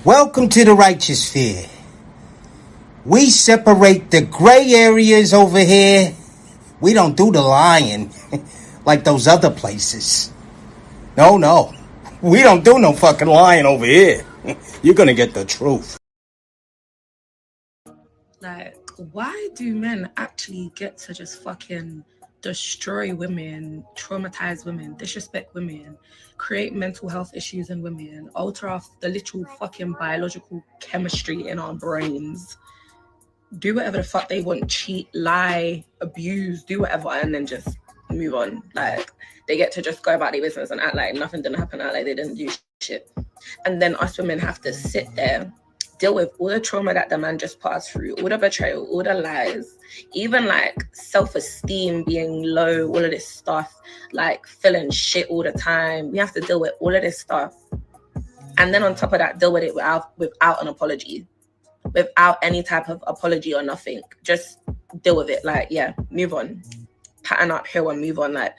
Welcome to the righteous sphere. We separate the gray areas over here. We don't do the lying like those other places. No. We don't do no fucking lying over here. You're gonna get the truth. Like, why do men actually get to just fucking destroy women, traumatize women, disrespect women, create mental health issues in women, alter off the literal fucking biological chemistry in our brains, do whatever the fuck they want, cheat, lie, abuse, do whatever, and then just move on? Like, they get to just go about their business and act like nothing didn't happen, act like they didn't do shit. And then us women have to sit there, deal with all the trauma that the man just passed through, all the betrayal, all the lies, even like self-esteem being low, all of this stuff, like feeling shit all the time. We have to deal with all of this stuff. And then on top of that, deal with it without an apology, without any type of apology or nothing. Just deal with it. Like, yeah, move on. Pattern up here and move on. Like,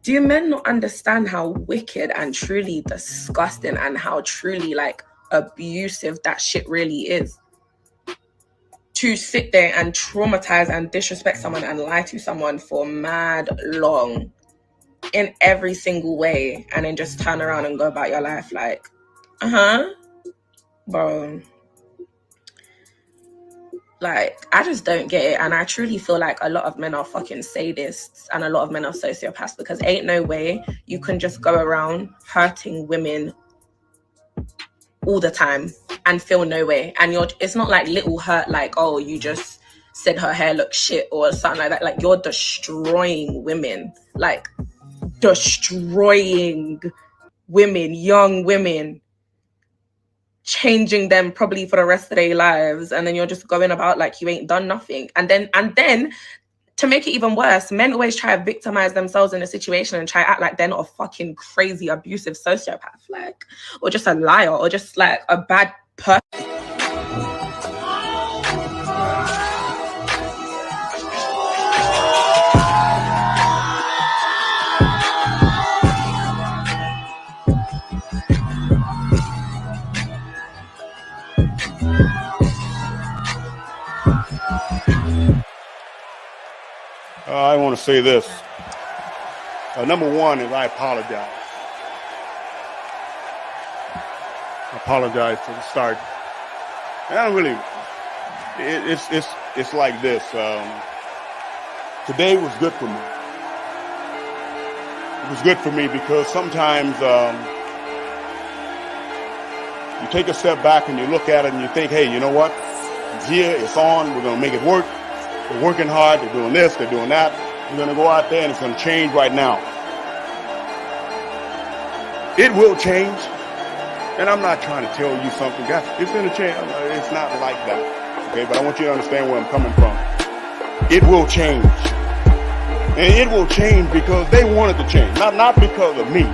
do men not understand how wicked and truly disgusting and how truly like abusive that shit really is? To sit there and traumatize and disrespect someone and lie to someone for mad long in every single way, and then just turn around and go about your life like, bro. Like, I just don't get it. And I truly feel like a lot of men are fucking sadists and a lot of men are sociopaths, because ain't no way you can just go around hurting women all the time and feel no way. And it's not like little hurt, like, oh, you just said her hair looks shit or something like that. Like, you're destroying women, like destroying women, young women, changing them probably for the rest of their lives, and then you're just going about like you ain't done nothing. And then to make it even worse, men always try to victimize themselves in a situation and try to act like they're not a fucking crazy abusive sociopath, like, or just a liar, or just like a bad person. I want to say this. Number one is I apologize. I apologize for the start. And I don't really. It's like this. Today was good for me. It was good for me because sometimes you take a step back and you look at it and you think, hey, you know what? It's here. It's on. We're gonna make it work. They're working hard, they're doing this, they're doing that. We're going to go out there and it's going to change right now. It will change. And I'm not trying to tell you something, guys, it's going to change. It's not like that. Okay, but I want you to understand where I'm coming from. It will change. And it will change because they want it to change. Not because of me.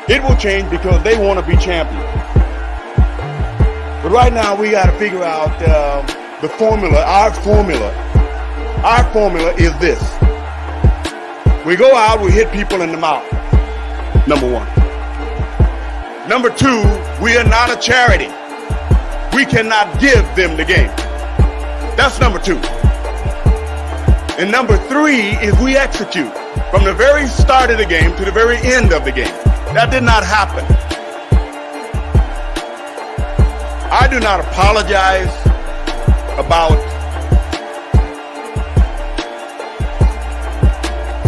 It will change because they want to be champions. But right now we got to figure out the formula, our formula. Our formula is this. We go out, we hit people in the mouth. Number one. Number two, we are not a charity. We cannot give them the game. That's number two. And number three is we execute from the very start of the game to the very end of the game. That did not happen. I do not apologize about,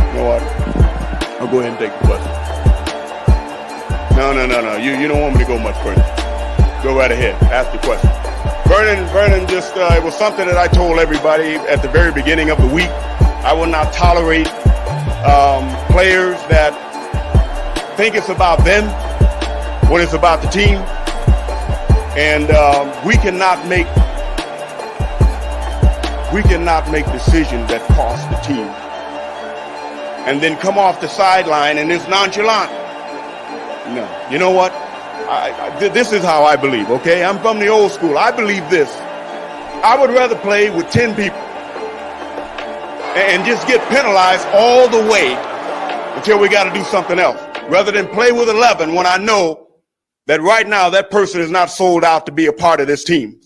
you know what? I'll go ahead and take the question. No. You don't want me to go much further. Go right ahead. Ask the question. Vernon just, it was something that I told everybody at the very beginning of the week. I will not tolerate players that think it's about them when it's about the team. And we cannot make decisions that cost the team and then come off the sideline and it's nonchalant. No. You know what? This is how I believe, okay? I'm from the old school. I believe this. I would rather play with 10 people and just get penalized all the way until we got to do something else, rather than play with 11 when I know that right now that person is not sold out to be a part of this team.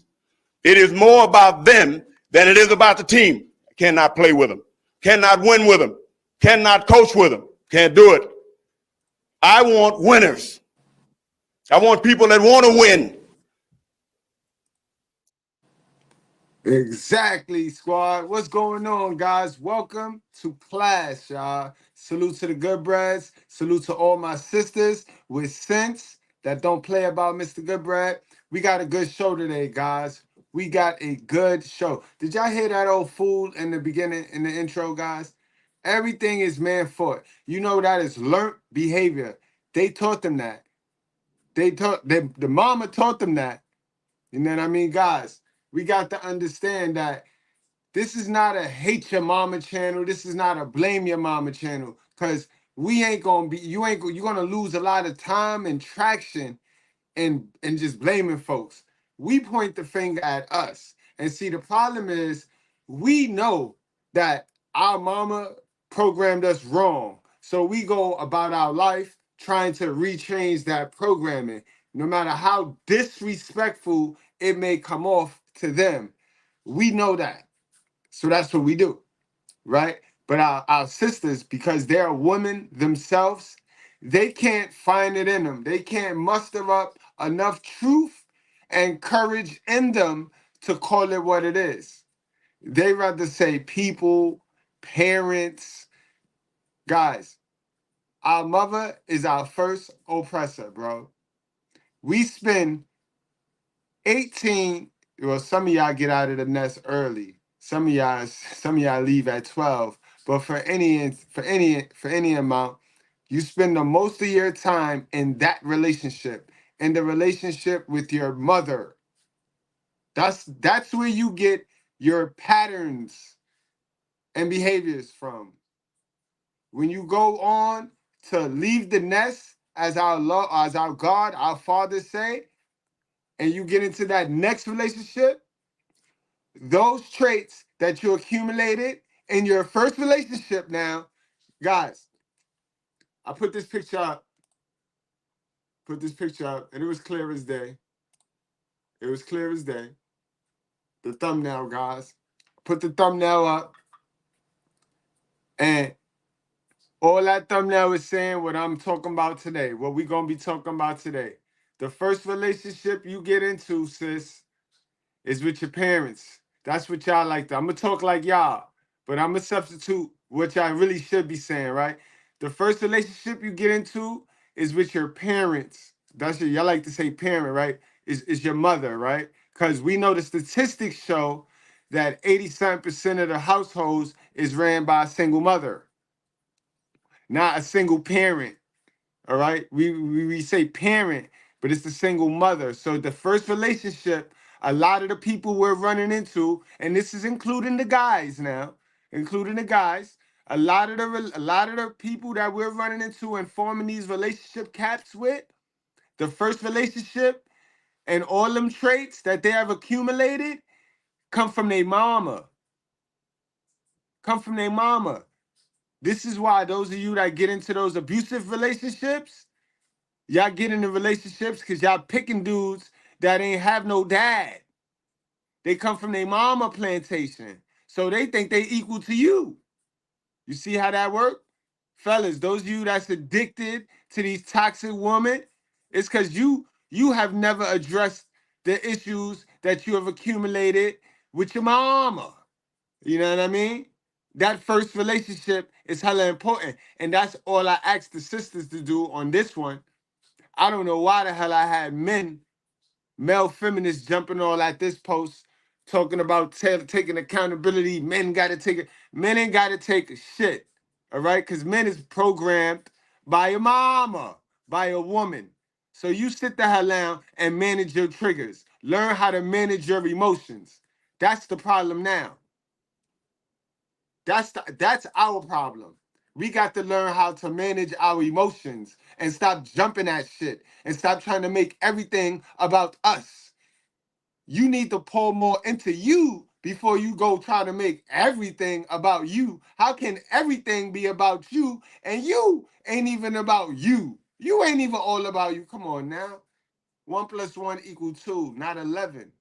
It is more about them than it is about the team. Cannot play with them, cannot win with them, cannot coach with them, can't do it. I want winners. I want people that want to win. Exactly, squad. What's going on, guys? Welcome to class, y'all. Salute to the good breads. Salute to all my sisters with sense that don't play about Mr. Goodbread. We got a good show today, guys. We got a good show. Did y'all hear that old fool in the beginning, in the intro, guys? Everything is man fought. You know that is learned behavior. They taught them that. The mama taught them that. You know what I mean, guys? We got to understand that this is not a hate your mama channel. This is not a blame your mama channel. Cause we ain't gonna be, you're gonna lose a lot of time and traction and just blaming folks. We point the finger at us. And see, the problem is we know that our mama programmed us wrong. So we go about our life trying to rechange that programming, no matter how disrespectful it may come off to them. We know that. So that's what we do, right? But our sisters, because they're women themselves, they can't find it in them. They can't muster up enough truth and courage in them to call it what it is. They rather say people, parents, guys. Our mother is our first oppressor, bro. We spend 18, well, some of y'all get out of the nest early. Some of y'all leave at 12. But for any amount, you spend the most of your time in that relationship, in the relationship with your mother. That's where you get your patterns and behaviors from. When you go on to leave the nest, as our God, our Father say, and you get into that next relationship, those traits that you accumulated in your first relationship now, guys, I put this picture up, and it was clear as day. It was clear as day. The thumbnail, guys. Put the thumbnail up, and all that thumbnail is saying what I'm talking about today, what we're going to be talking about today. The first relationship you get into, sis, is with your parents. That's what y'all like to. I'm going to talk like y'all, but I'm going to substitute what y'all really should be saying, right? The first relationship you get into is with your parents. Y'all like to say parent, right? Is your mother, right? Because we know the statistics show that 87% of the households is ran by a single mother, not a single parent. All right, we say parent, but it's the single mother. So the first relationship, a lot of the people we're running into, and this is including the guys now, including the guys, a lot of the people that we're running into and forming these relationship caps with, the first relationship and all them traits that they have accumulated come from their mama. Come from their mama. This is why those of you that get into those abusive relationships, y'all get into relationships because y'all picking dudes that ain't have no dad. They come from their mama plantation. So they think they equal to you. You see how that work? Fellas, those of you that's addicted to these toxic women, it's because you have never addressed the issues that you have accumulated with your mama. You know what I mean? That first relationship is hella important. And that's all I ask the sisters to do on this one. I don't know why the hell I had male feminists jumping all at this post, talking about taking accountability. Men ain't got to take a shit, all right? Because men is programmed by a mama, by a woman. So you sit the hell down and manage your triggers. Learn how to manage your emotions. That's the problem now. That's our problem. We got to learn how to manage our emotions and stop jumping at shit and stop trying to make everything about us. You need to pour more into you before you go try to make everything about you. How can everything be about you and you ain't even about you? You ain't even all about you. Come on now. 1 + 1 = 2, not 11.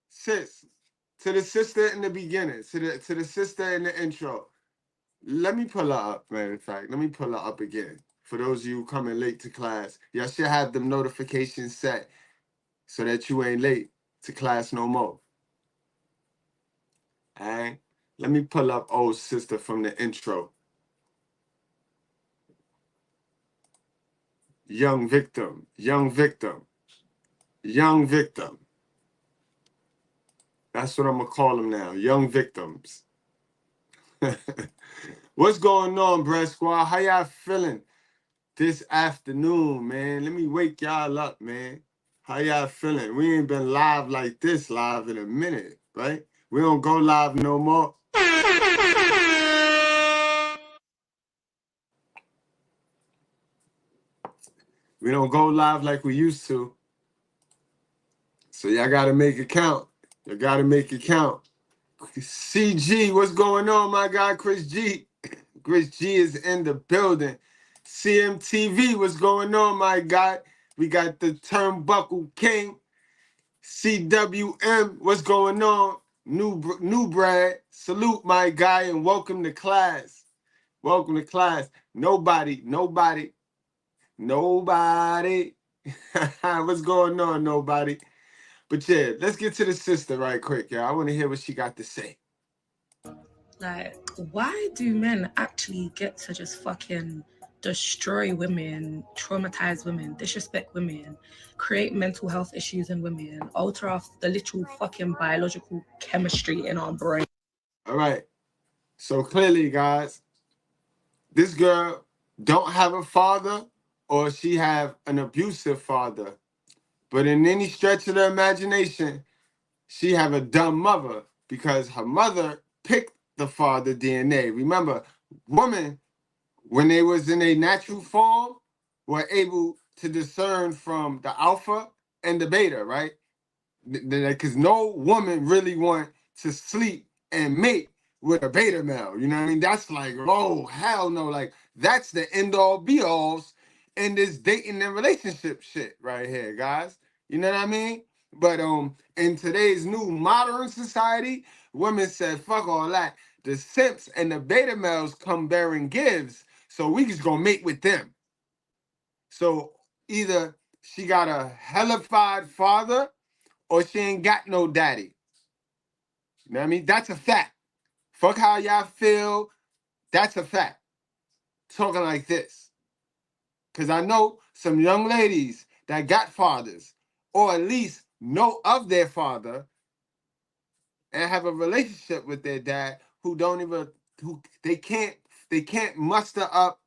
Sis, to the sister in the beginning, to the sister in the intro. Let me pull her up, matter of fact. Let me pull her up again. For those of you coming late to class, y'all should have them notifications set so that you ain't late to class no more. All right? Let me pull up old sister from the intro. Young victim, young victim, young victim. That's what I'm going to call them now, young victims. What's going on, Bread Squad? How y'all feeling this afternoon, man? Let me wake y'all up, man. How y'all feeling? We ain't been live like this live in a minute, right? We don't go live no more. We don't go live like we used to. So y'all got to make it count. You got to make it count. CG, what's going on, my guy, Chris G? Chris G is in the building. CMTV, what's going on, my guy? We got the Turnbuckle King. CWM, what's going on? New Brad, salute, my guy, and welcome to class. Welcome to class. Nobody. What's going on, nobody? But yeah, let's get to the sister right quick, y'all. I want to hear what she got to say. Like, why do men actually get to just fucking destroy women, traumatize women, disrespect women, create mental health issues in women, alter off the literal fucking biological chemistry in our brain? All right. So clearly, guys, this girl don't have a father or she have an abusive father. But in any stretch of the imagination, she have a dumb mother because her mother picked the father DNA. Remember, women, when they was in a natural form, were able to discern from the alpha and the beta, right? Because no woman really want to sleep and mate with a beta male. You know what I mean? That's like, oh, hell no. Like, that's the end all be alls in this dating and relationship shit right here, guys. You know what I mean? But in today's new modern society, women said, fuck all that. The simps and the beta males come bearing gifts, so we just gonna mate with them. So either she got a hellified father or she ain't got no daddy. You know what I mean? That's a fact. Fuck how y'all feel. That's a fact. Talking like this. Because I know some young ladies that got fathers, or at least know of their father, and have a relationship with their dad who don't even, who they can't muster up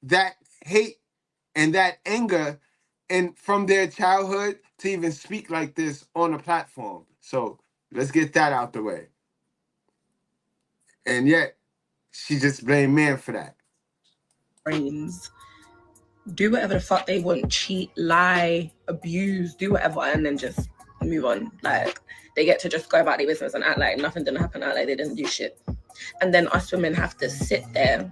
that hate and that anger and from their childhood to even speak like this on a platform. So let's get that out the way. And yet, she just blamed men for that. Brains. Do whatever the fuck they want, cheat, lie, abuse, do whatever, and then just move on. Like, they get to just go about their business and act like nothing didn't happen, act like they didn't do shit. And then us women have to sit there,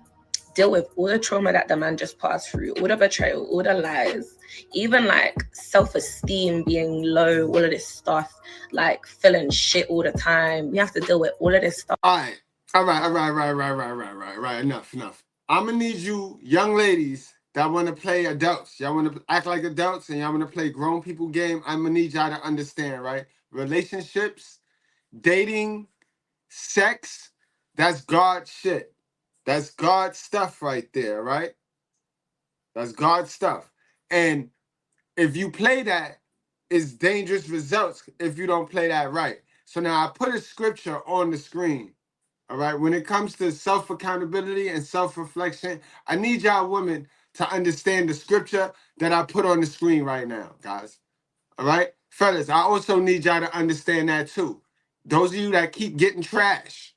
deal with all the trauma that the man just passed through, all the betrayal, all the lies, even like self-esteem being low, all of this stuff, like feeling shit all the time. We have to deal with all of this stuff. All right. Enough. I'm gonna need you, young ladies that want to play adults. Y'all want to act like adults and y'all want to play grown people game. I'm gonna need y'all to understand, right? Relationships, dating, sex, that's God shit. That's God stuff right there, right? That's God stuff. And if you play that, it's dangerous results if you don't play that right. So now I put a scripture on the screen. All right. When it comes to self-accountability and self-reflection, I need y'all women to understand the scripture that I put on the screen right now, guys. All right. Fellas, I also need y'all to understand that too. Those of you that keep getting trash,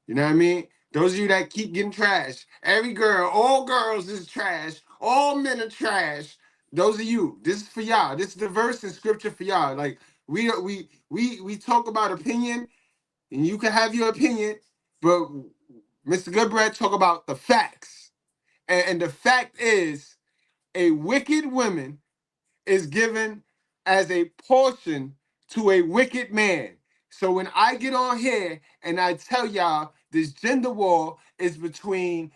you know what I mean? Those of you that keep getting trash, every girl, all girls is trash, all men are trash. Those of you, this is for y'all. This is the verse in scripture for y'all. Like we talk about opinion. And you can have your opinion, but Mr. Goodbread talk about the facts. And the fact is, a wicked woman is given as a portion to a wicked man. So when I get on here and I tell y'all this gender war is between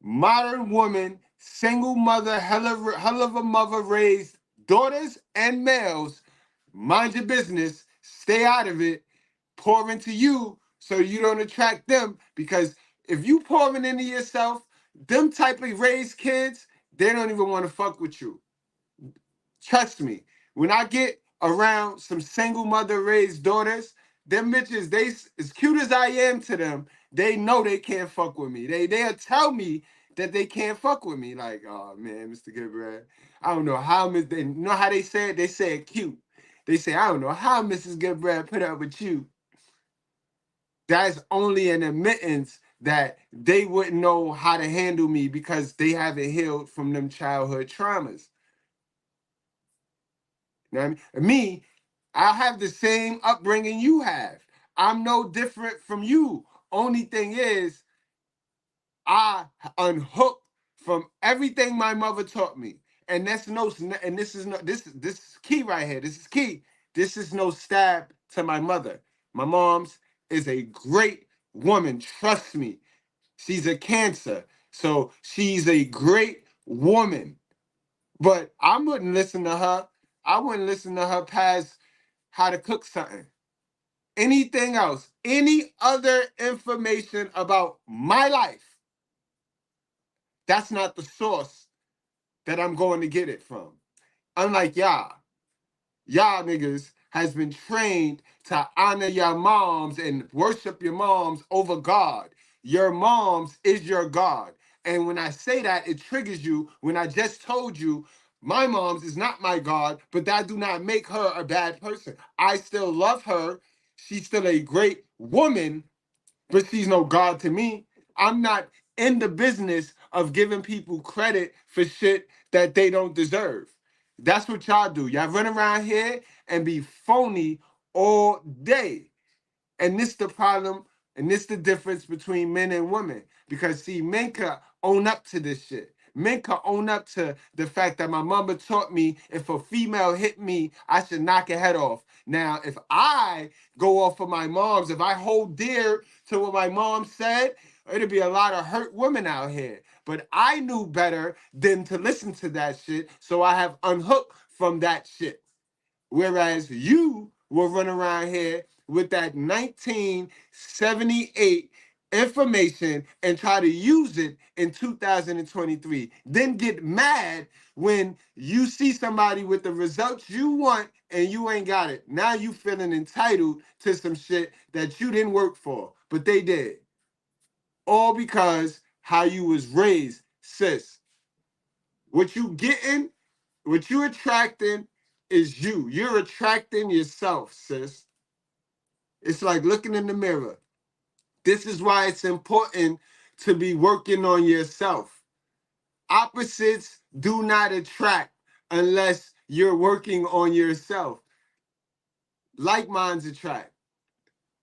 modern woman, single mother, hell of a mother raised daughters and males, mind your business, stay out of it, pour into you so you don't attract them. Because if you pouring into yourself, them type of raised kids, they don't even want to fuck with you. Trust me, when I get around some single mother raised daughters, them bitches, they as cute as I am to them, they know they can't fuck with me. They'll tell me that they can't fuck with me. Like, oh man, Mr. Goodbread, I don't know how they know how they say it. They say it cute. They say, I don't know how Mrs. Goodbread put up with you. That's only an admittance that they wouldn't know how to handle me because they haven't healed from them childhood traumas. You know what I mean? Me, I have the same upbringing you have. I'm no different from you. Only thing is, I unhooked from everything my mother taught me. And that's no, and this is no, this is key right here. This is key. This is no stab to my mother. My mom's is a great woman. Trust me. She's a Cancer. So she's a great woman. But I wouldn't listen to her. I wouldn't listen to her past how to cook something. Anything else, any other information about my life, that's not the source that I'm going to get it from. Unlike y'all niggas has been trained to honor your moms and worship your moms over God. Your moms is your God. And when I say that, it triggers you when I just told you my mom's is not my God, but that do not make her a bad person. I still love her. She's still a great woman, but she's no God to me. I'm not in the business of giving people credit for shit that they don't deserve. That's what y'all do. Y'all run around here and be phony all day. And this the problem, and this the difference between men and women. Because see, men can own up to this shit. Men can own up to the fact that my mama taught me if a female hit me, I should knock her head off. Now, if I go off of my mom's, if I hold dear to what my mom said, it'll be a lot of hurt women out here. But I knew better than to listen to that shit, so I have unhooked from that shit. Whereas you will run around here with that 1978 information and try to use it in 2023. Then get mad when you see somebody with the results you want and you ain't got it. Now you feeling entitled to some shit that you didn't work for, but they did. All because how you was raised, sis. What you getting, what you attracting is you. You're attracting yourself, sis. It's like looking in the mirror. This is why it's important to be working on yourself. Opposites do not attract unless you're working on yourself. Like minds attract.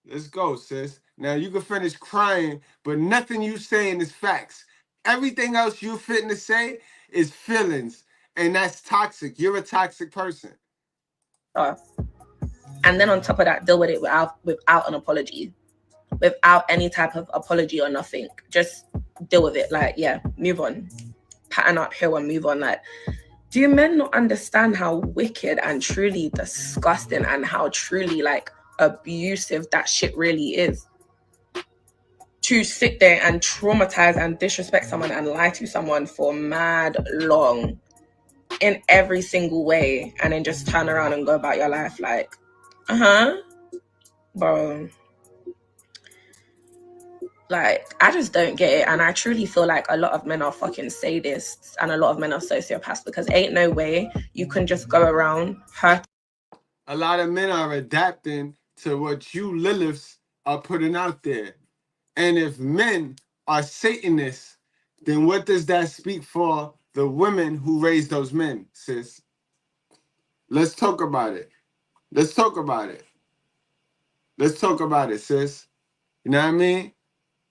Let's go, sis. Now you can finish crying, but nothing you saying is facts. Everything else you're fitting to say is feelings, and that's toxic. You're a toxic person. And then on top of that, deal with it without an apology, without any type of apology or nothing. Just deal with it. Like, yeah, move on. Pattern up here and move on. Like, do men not understand how wicked and truly disgusting and how truly like abusive that shit really is? To sit there and traumatize and disrespect someone and lie to someone for mad long in every single way, and then just turn around and go about your life like, bro. Like, I just don't get it. And I truly feel like a lot of men are fucking sadists and a lot of men are sociopaths, because ain't no way you can just go around hurt. A lot of men are adapting to what you Liliths are putting out there. And if men are Satanists, then what does that speak for the women who raised those men, sis? Let's talk about it. Let's talk about it. Let's talk about it, sis. You know what I mean?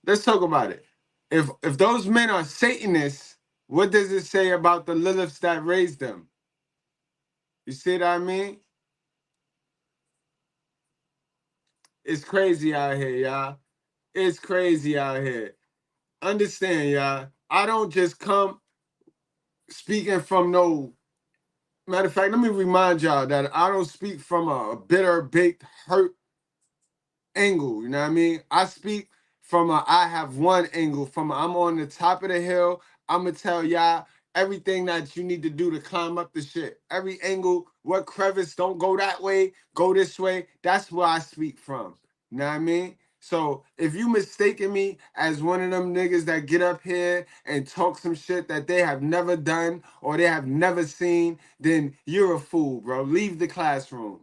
Let's talk about it. If those men are Satanists, What does it say about the Liliths that raised them? You see what I mean? It's crazy out here, y'all. It's crazy out here. Understand, y'all. I don't just come speaking from no. Matter of fact, let me remind y'all that I don't speak from a bitter, baked, hurt angle. You know what I mean? I speak from a I have one angle. From a, I'm on the top of the hill. I'm gonna tell y'all everything that you need to do to climb up the shit. Every angle, what crevice, don't go that way, go this way. That's where I speak from. You know what I mean? So if you mistaken me as one of them niggas that get up here and talk some shit that they have never done or they have never seen, then you're a fool, bro. Leave the classroom.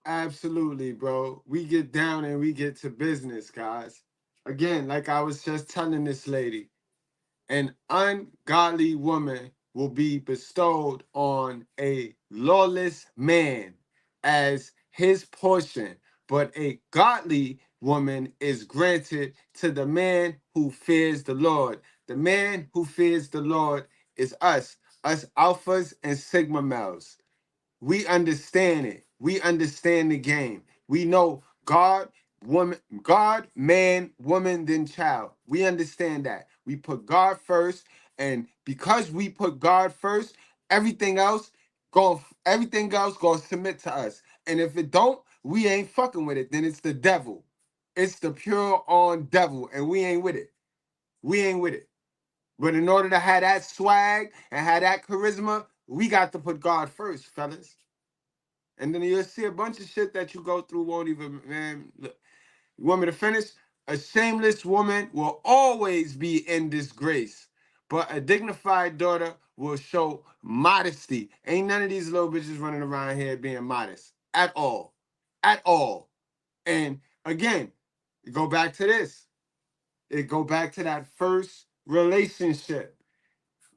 Absolutely, bro. We get down and we get to business, guys. Again, like I was just telling this lady, an ungodly woman will be bestowed on a lawless man as his portion, but a godly woman is granted to the man who fears the Lord. The man who fears the Lord is us alphas and sigma males. We understand it. We understand the game. We know God, woman, God, man, woman, then child. We understand that. We put God first, and because we put God first, everything else gonna submit to us. And if it don't, we ain't fucking with it. Then it's the devil. It's the pure on devil, and we ain't with it. We ain't with it. But in order to have that swag and have that charisma, we got to put God first, fellas. And then you'll see a bunch of shit that you go through won't even, man. Look, you want me to finish? A shameless woman will always be in disgrace, but a dignified daughter will show modesty. Ain't none of these little bitches running around here being modest at all. At all. And again, go back to this. It go back to that first relationship.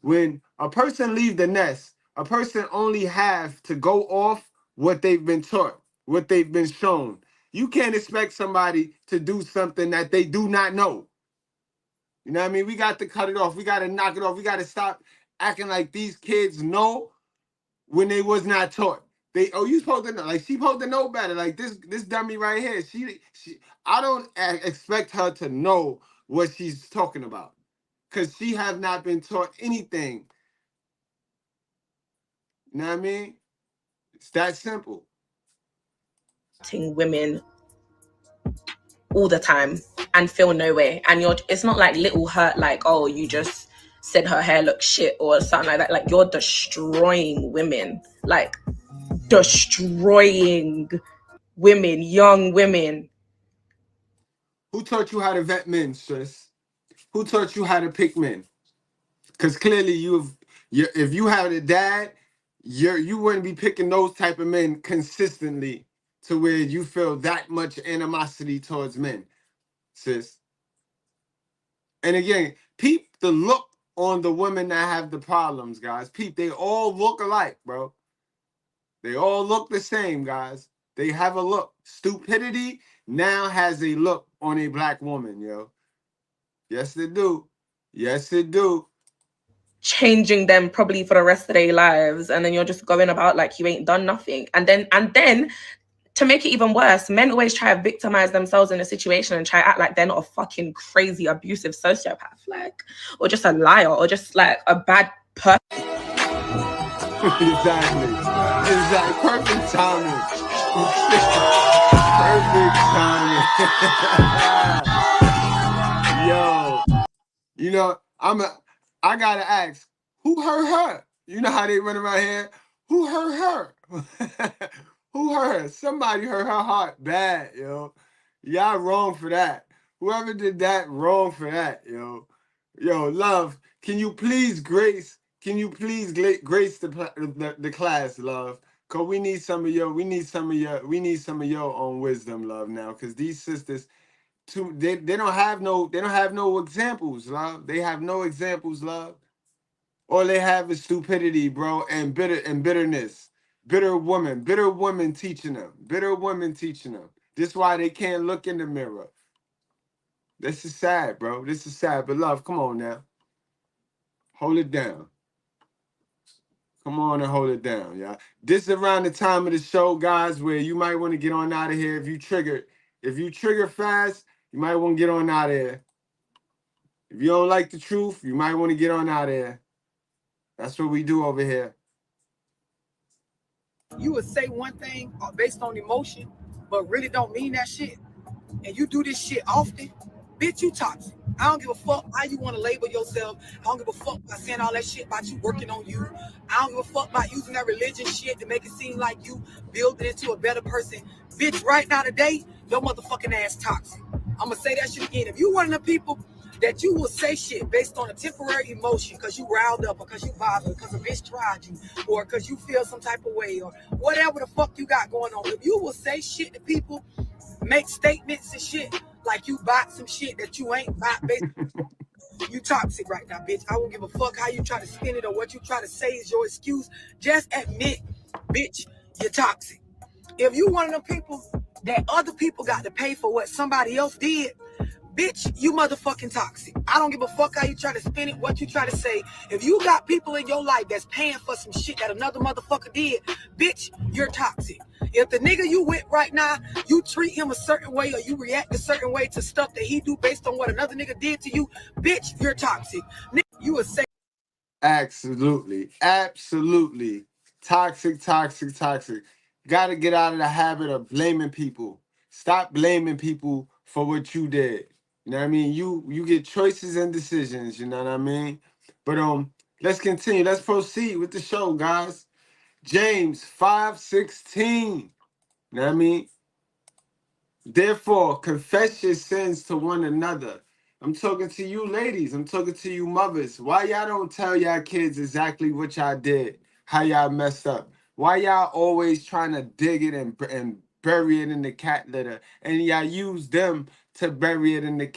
When a person leave the nest, a person only have to go off what they've been taught, what they've been shown. You can't expect somebody to do something that they do not know. You know what I mean? We got to cut it off. We got to knock it off. We got to stop acting like these kids know when they was not taught. You supposed to know. Like, she supposed to know better. Like this dummy right here. I don't expect her to know what she's talking about, because she has not been taught anything. You know what I mean? It's that simple. Women all the time and feel no way. And it's not like little hurt, like, oh, you just said her hair looks shit or something like that. Like, you're destroying women. Like, destroying women, young women. Who taught you how to vet men, sis? Who taught you how to pick men? Because clearly if you had a dad, you wouldn't be picking those type of men consistently to where you feel that much animosity towards men, sis. And again, peep the look on the women that have the problems, guys. Peep, they all look alike, bro. They all look the same, guys. They have a look. Stupidity now has a look on a black woman, yo. Yes, they do. Yes, they do. Changing them probably for the rest of their lives, and then you're just going about like you ain't done nothing. And then to make it even worse, men always try to victimize themselves in a situation and try to act like they're not a fucking crazy, abusive sociopath, like, or just a liar, or just like a bad person. Exactly. Perfect timing. Perfect timing. Yo, you know, I gotta ask, who hurt her? You know how they run around here? Who hurt her? Who hurt her? Somebody hurt her heart bad, yo. Y'all wrong for that. Whoever did that, wrong for that, yo. Yo, love, can you please grace can you please grace the class, love? Cause we need some of your own wisdom, love, now. Cause these sisters, they don't have no examples, love. They have no examples, love. All they have is stupidity, bro, and bitterness. Bitter women teaching them. Bitter women teaching them. This is why they can't look in the mirror. This is sad, bro. This is sad. But love, come on now. Hold it down. Come on and hold it down, y'all. This is around the time of the show, guys, where you might want to get on out of here. If you trigger fast, you might want to get on out of here. If you don't like the truth, you might want to get on out of here. That's what we do over here. You would say one thing based on emotion, but really don't mean that shit. And you do this shit often, bitch, you toxic. I don't give a fuck how you want to label yourself. I don't give a fuck about saying all that shit about you working on you. I don't give a fuck about using that religion shit to make it seem like you building into a better person. Bitch, right now today, your motherfucking ass toxic. I'm going to say that shit again. If you one of the people that you will say shit based on a temporary emotion because you riled up or because you bothered, because a bitch tried you, or because you feel some type of way, or whatever the fuck you got going on. If you will say shit to people, make statements and shit like you bought some shit that you ain't bought, you toxic right now, bitch. I won't give a fuck how you try to spin it or what you try to say is your excuse. Just admit, bitch, you're toxic. If you one of them people that other people got to pay for what somebody else did, bitch, you motherfucking toxic. I don't give a fuck how you try to spin it, what you try to say. If you got people in your life that's paying for some shit that another motherfucker did, bitch, you're toxic. If the nigga you with right now, you treat him a certain way or you react a certain way to stuff that he do based on what another nigga did to you, bitch, you're toxic. Nigga, you would say. Absolutely. Absolutely. Toxic. Got to get out of the habit of blaming people. Stop blaming people for what you did. You know what I mean? You get choices and decisions, you know what I mean? But let's continue. Let's proceed with the show, guys. James 5:16. You know what I mean? Therefore, confess your sins to one another. I'm talking to you ladies. I'm talking to you mothers. Why y'all don't tell y'all kids exactly what y'all did, how y'all messed up? Why y'all always trying to dig it and bury it in the cat litter, and y'all use them to bury it in the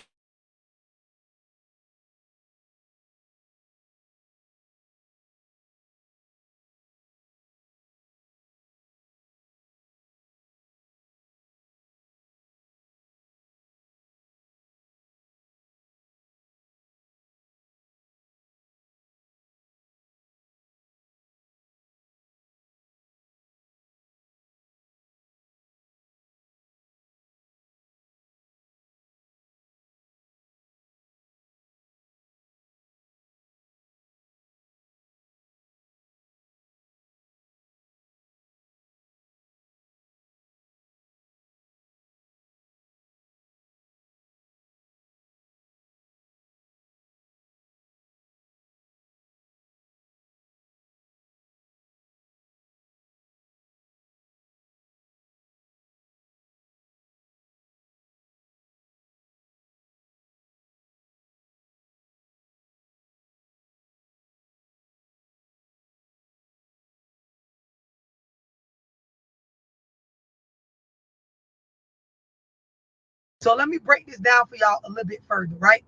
So let me break this down for y'all a little bit further, right?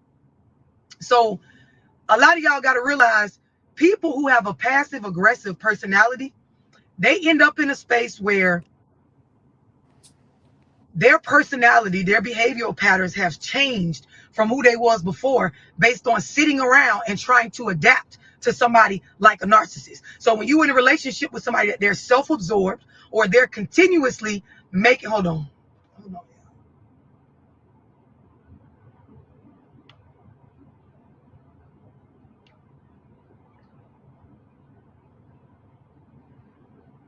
So a lot of y'all got to realize people who have a passive aggressive personality, they end up in a space where their personality, their behavioral patterns have changed from who they was before based on sitting around and trying to adapt to somebody like a narcissist. So when you're in a relationship with somebody that they're self-absorbed or they're continuously making, hold on.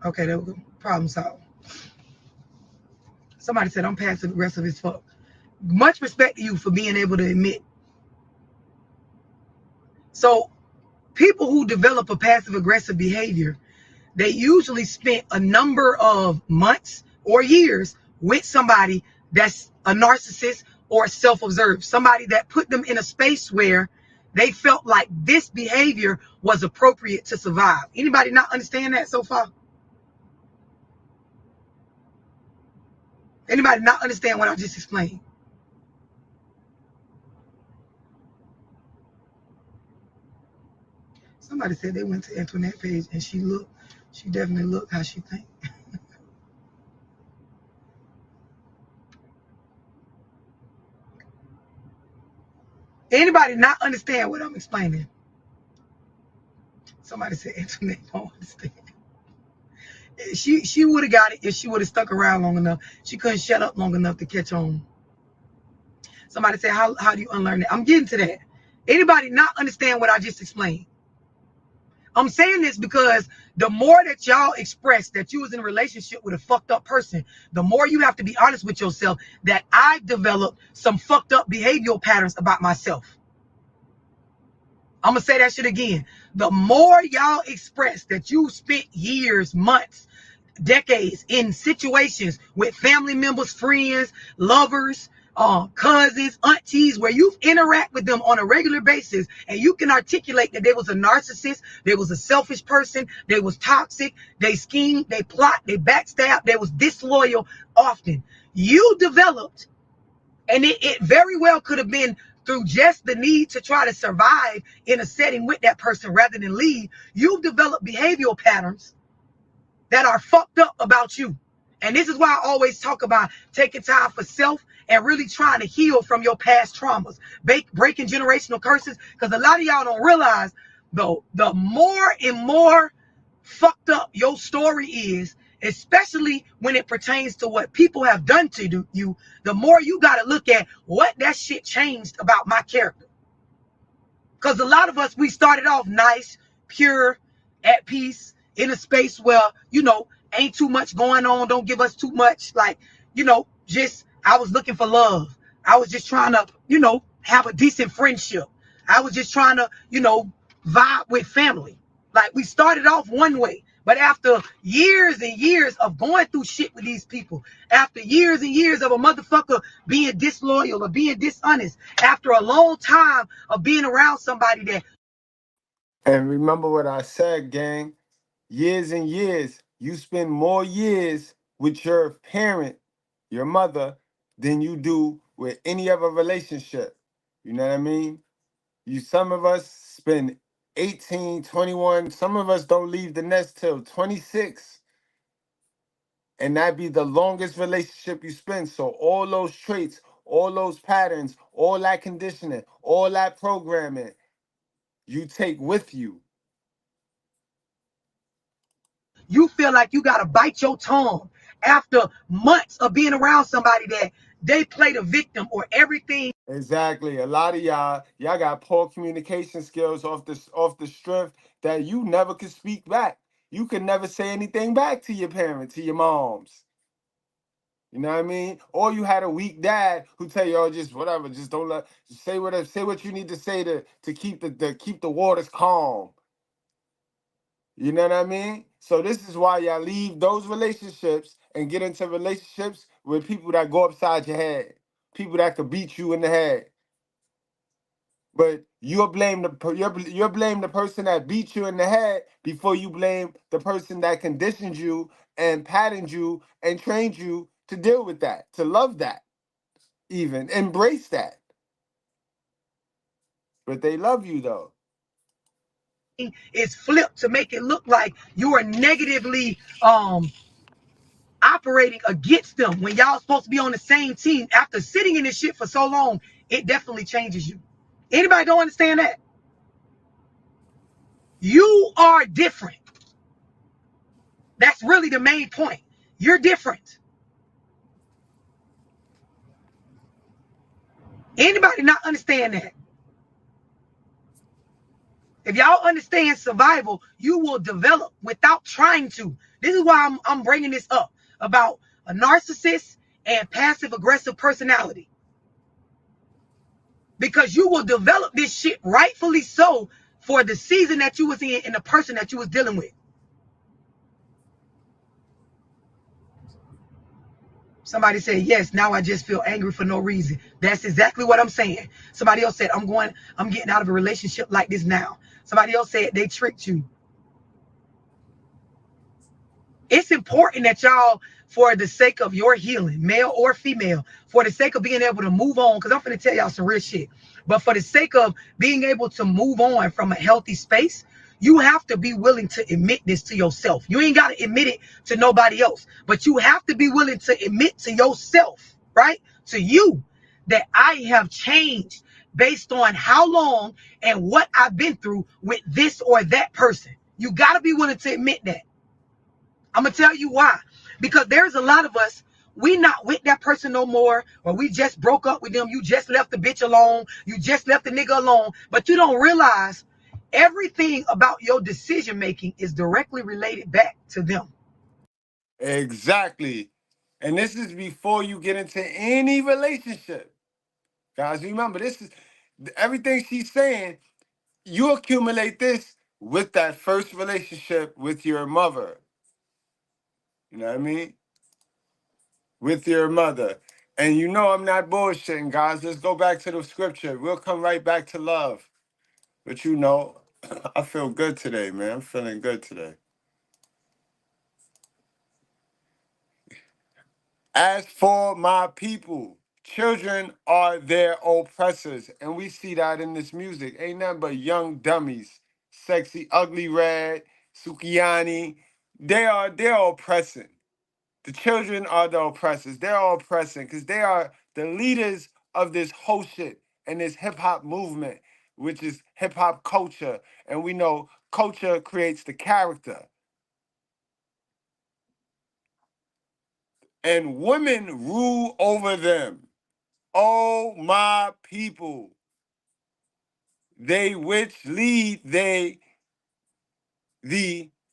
Okay, there we go. Problem solved. Somebody said I'm passive aggressive as fuck. Much respect to you for being able to admit. So people who develop a passive aggressive behavior, they usually spent a number of months or years with somebody that's a narcissist or self-observed, somebody that put them in a space where They felt like this behavior was appropriate to survive. Anybody not understand that so far? Anybody not understand what I just explained? Somebody said they went to Antoinette page and she definitely looked how she think. Anybody not understand what I'm explaining? Somebody said Antoinette don't understand. She would have got it if she would have stuck around long enough. She couldn't shut up long enough to catch on. Somebody said, how do you unlearn it? I'm getting to that. Anybody not understand what I just explained? I'm saying this because the more that y'all express that you was in a relationship with a fucked up person, the more you have to be honest with yourself that I developed some fucked up behavioral patterns about myself. I'm going to say that shit again. The more y'all express that you spent years, months, decades in situations with family members, friends, lovers, cousins, aunties, where you interact with them on a regular basis and you can articulate that there was a narcissist, there was a selfish person, they was toxic, they schemed, they plot, they backstab, they was disloyal often. You developed, and it very well could have been through just the need to try to survive in a setting with that person rather than leave. You've developed behavioral patterns that are fucked up about you. And this is why I always talk about taking time for self and really trying to heal from your past traumas, breaking generational curses. Because a lot of y'all don't realize, though, the more and more fucked up your story is, especially when it pertains to what people have done to you, the more you got to look at what that shit changed about my character. Because a lot of us, we started off nice, pure, at peace, in a space where, ain't too much going on. Don't give us too much. Like, just, I was looking for love. I was just trying to, have a decent friendship. I was just trying to, vibe with family. Like, we started off one way. But after years and years of going through shit with these people, after years and years of a motherfucker being disloyal or being dishonest, after a long time of being around somebody that... And remember what I said, gang. Years and years. You spend more years with your parent, your mother, than you do with any other relationship. You know what I mean? Some of us spend 18, 21. Some of us don't leave the nest till 26. And that be the longest relationship you spend. So all those traits, all those patterns, all that conditioning, all that programming, you take with you. You feel like you got to bite your tongue after months of being around somebody that they play the victim or everything. Exactly. A lot of y'all got poor communication skills off the strength that you never could speak back. You could never say anything back to your parents, to your moms. You know what I mean? Or you had a weak dad who tell you, oh, just whatever, just don't say what you need to say to keep the waters calm. You know what I mean? So this is why y'all leave those relationships and get into relationships with people that go upside your head, people that could beat you in the head. But you'll blame the person that beat you in the head before you blame the person that conditioned you and patterned you and trained you to deal with that, to love that, even embrace that. But they love you though. Is flipped to make it look like you are negatively operating against them when y'all supposed to be on the same team. After sitting in this shit for so long, it definitely changes you. Anybody don't understand that? You are different. That's really the main point. You're different. Anybody not understand that? If y'all understand survival, you will develop without trying to. This is why I'm bringing this up about a narcissist and passive aggressive personality. Because you will develop this shit rightfully so for the season that you was in and the person that you was dealing with. Somebody said, yes, now I just feel angry for no reason. That's exactly what I'm saying. Somebody else said, I'm getting out of a relationship like this now. Somebody else said they tricked you. It's important that y'all, for the sake of your healing, male or female, for the sake of being able to move on, because I'm going to tell y'all some real shit, but for the sake of being able to move on from a healthy space, you have to be willing to admit this to yourself. You ain't got to admit it to nobody else, but you have to be willing to admit to yourself, right? To you, that I have changed based on how long and what I've been through with this or that person. You got to be willing to admit that. I'm gonna tell you why. Because there's a lot of us, we not with that person no more, or we just broke up with them. You just left the bitch alone. You just left the nigga alone. But you don't realize everything about your decision making is directly related back to them. Exactly. And this is before you get into any relationship. Guys, remember, this is everything she's saying. You accumulate this with that first relationship with your mother. You know what I mean? With your mother. And you know I'm not bullshitting, guys. Let's go back to the scripture. We'll come right back to love. But you know, I feel good today, man. I'm feeling good today. As for my people, children are their oppressors. And we see that in this music. Ain't nothing but young dummies. Sexy, ugly red, Sukiani. They're oppressing. The children are the oppressors. They're all oppressing because they are the leaders of this whole shit and this hip hop movement, which is hip hop culture. And we know culture creates the character. And women rule over them. Oh, my people. They which lead thee,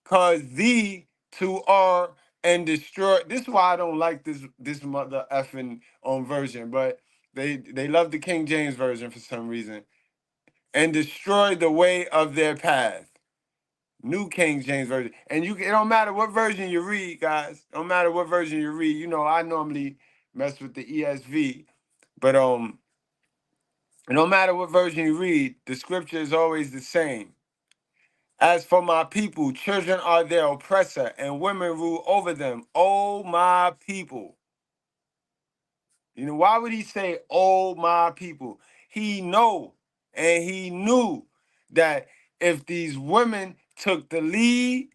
cause thee to are and destroy. This is why I don't like this mother effing version, but they love the King James version for some reason. And destroy the way of their path. New King James version. And it don't matter what version you read, guys. Don't matter what version you read. You know, I normally mess with the ESV, but no matter what version you read, the scripture is always the same. As for my people, children are their oppressor, and women rule over them. Oh, my people. You know, why would he say, oh, my people? He know and he knew that if these women took the lead,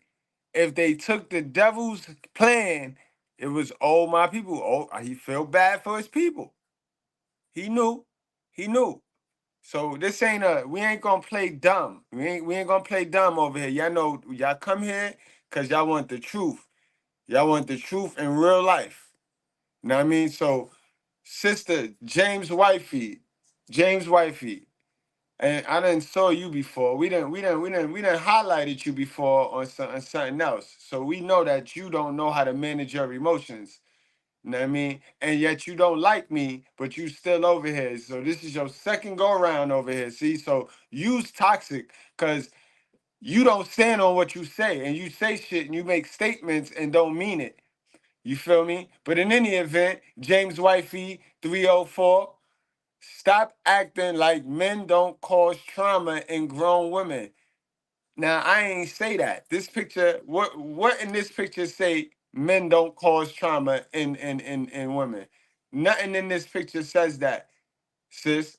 if they took the devil's plan, it was, oh, my people. Oh, he felt bad for his people. He knew. He knew. So this ain't we ain't gonna play dumb. We ain't gonna play dumb over here. Y'all know y'all come here because y'all want the truth. Y'all want the truth in real life. You know what I mean? So, sister James Wifey, and I didn't saw you before. We didn't highlighted you before on something else. So we know that you don't know how to manage your emotions. You know what I mean? And yet you don't like me, but you still over here. So this is your second go around over here. See? So you's toxic because you don't stand on what you say. And you say shit and you make statements and don't mean it. You feel me? But in any event, James Wifey 304, stop acting like men don't cause trauma in grown women. Now I ain't say that. This picture, what in this picture say men don't cause trauma in women? Nothing in this picture says that, sis.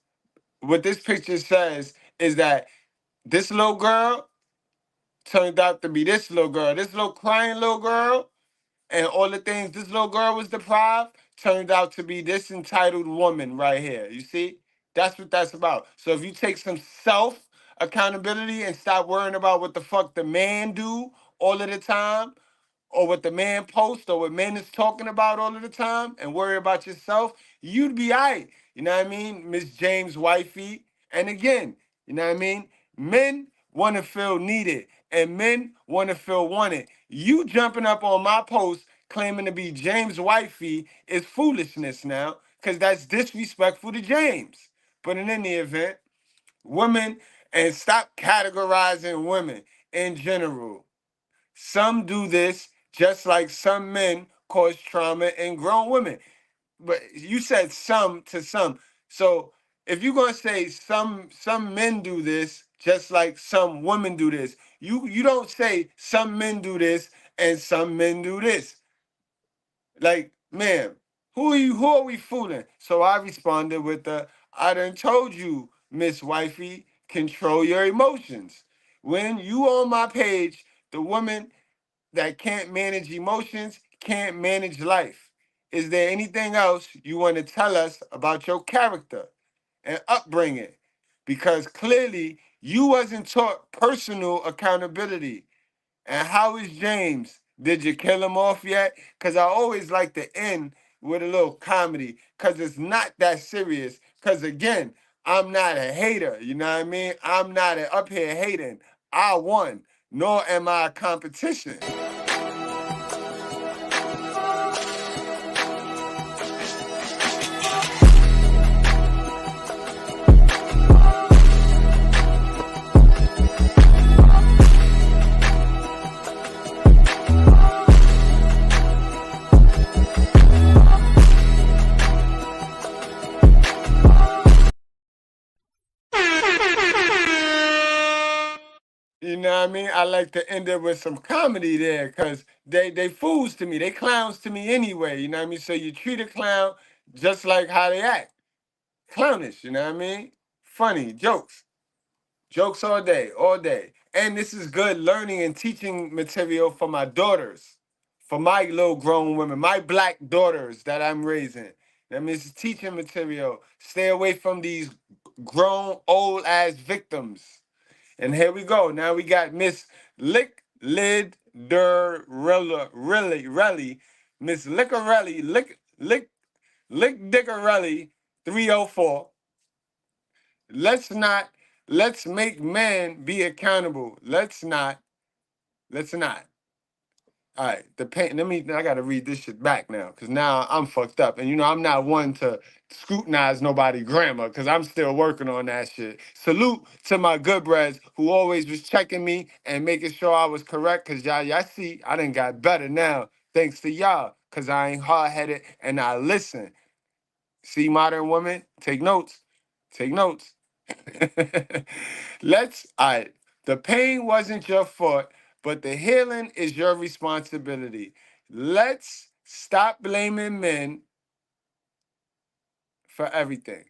What this picture says is that this little girl turned out to be this little girl. This little crying little girl and all the things this little girl was deprived turned out to be this entitled woman right here. You see? That's what that's about. So if you take some self accountability and stop worrying about what the fuck the man do all of the time, or what the man posts, or what men is talking about all of the time, and worry about yourself, you'd be all right. You know what I mean? Miss James Wifey. And again, you know what I mean? Men want to feel needed, and men want to feel wanted. You jumping up on my post claiming to be James Wifey is foolishness now, because that's disrespectful to James. But in any event, women, and stop categorizing women in general. Some do this just like some men cause trauma in grown women. But you said some to some. So if you're gonna say some men do this just like some women do this, you don't say some men do this and some men do this. Like, man, who are we fooling? So I responded with I done told you, Miss Wifey, control your emotions. When you on my page, the woman that can't manage emotions can't manage life. Is there anything else you want to tell us about your character and upbringing? Because clearly you wasn't taught personal accountability. And how is James? Did you kill him off yet? Because I always like to end with a little comedy because it's not that serious. Because again, I'm not a hater. You know what I mean? I'm not up here hating. I won, nor am I a competition. You know what I mean? I like to end it with some comedy there because they fools to me. They clowns to me anyway. You know what I mean? So you treat a clown just like how they act. Clownish, you know what I mean? Funny, jokes. Jokes all day, all day. And this is good learning and teaching material for my daughters, for my little grown women, my black daughters that I'm raising. I mean, it's teaching material. Stay away from these grown, old ass victims. And here we go. Now we got Miss Lick Lid Der Relly, Miss Lickarelli, Lick Dickarelli 304. Let's not, let's make men be accountable. Let's not. All right, the pain. I gotta read this shit back now, cause now I'm fucked up, and I'm not one to scrutinize nobody grammar, cause I'm still working on that shit. Salute to my good breads who always was checking me and making sure I was correct, cause y'all see, I done got better now, thanks to y'all, cause I ain't hard headed and I listen. See, modern woman, take notes, take notes. All right. The pain wasn't your fault, but the healing is your responsibility. Let's stop blaming men for everything.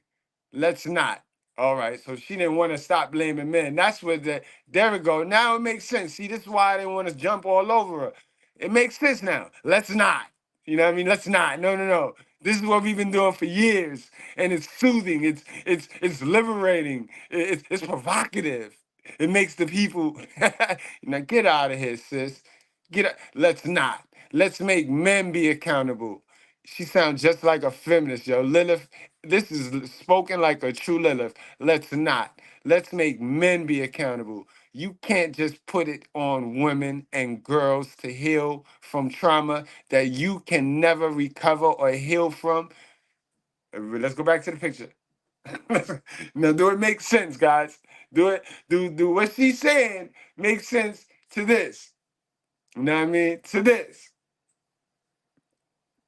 Let's not. All right. So she didn't want to stop blaming men. That's what there we go. Now it makes sense. See, this is why I didn't want to jump all over her. It makes sense now. Let's not. You know what I mean? Let's not. No, no, no. This is what we've been doing for years. And it's soothing. It's liberating. It's provocative. It makes the people now get out of here, sis. Get out. Let's not. Let's make men be accountable. She sounds just like a feminist, yo. Lilith, this is spoken like a true Lilith. Let's not. Let's make men be accountable. You can't just put it on women and girls to heal from trauma that you can never recover or heal from. Let's go back to the picture. Now, do it make sense, guys? Do it. Do what she's saying make sense to this? You know what I mean? To this.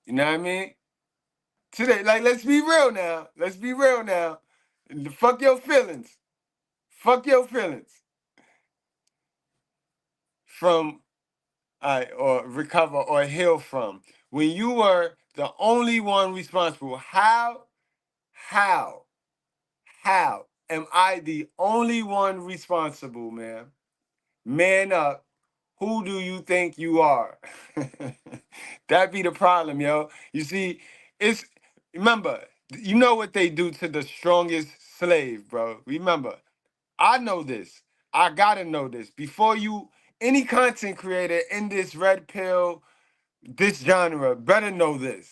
You know what I mean? Today, like, let's be real now. Let's be real now. Fuck your feelings. Fuck your feelings. From, or recover or heal from. When you were the only one responsible, how am I the only one responsible, man? Man up. Who do you think you are? That be the problem, yo. You see, remember, you know what they do to the strongest slave, bro. Remember, I know this. I gotta know this. Before any content creator in this red pill, this genre, better know this.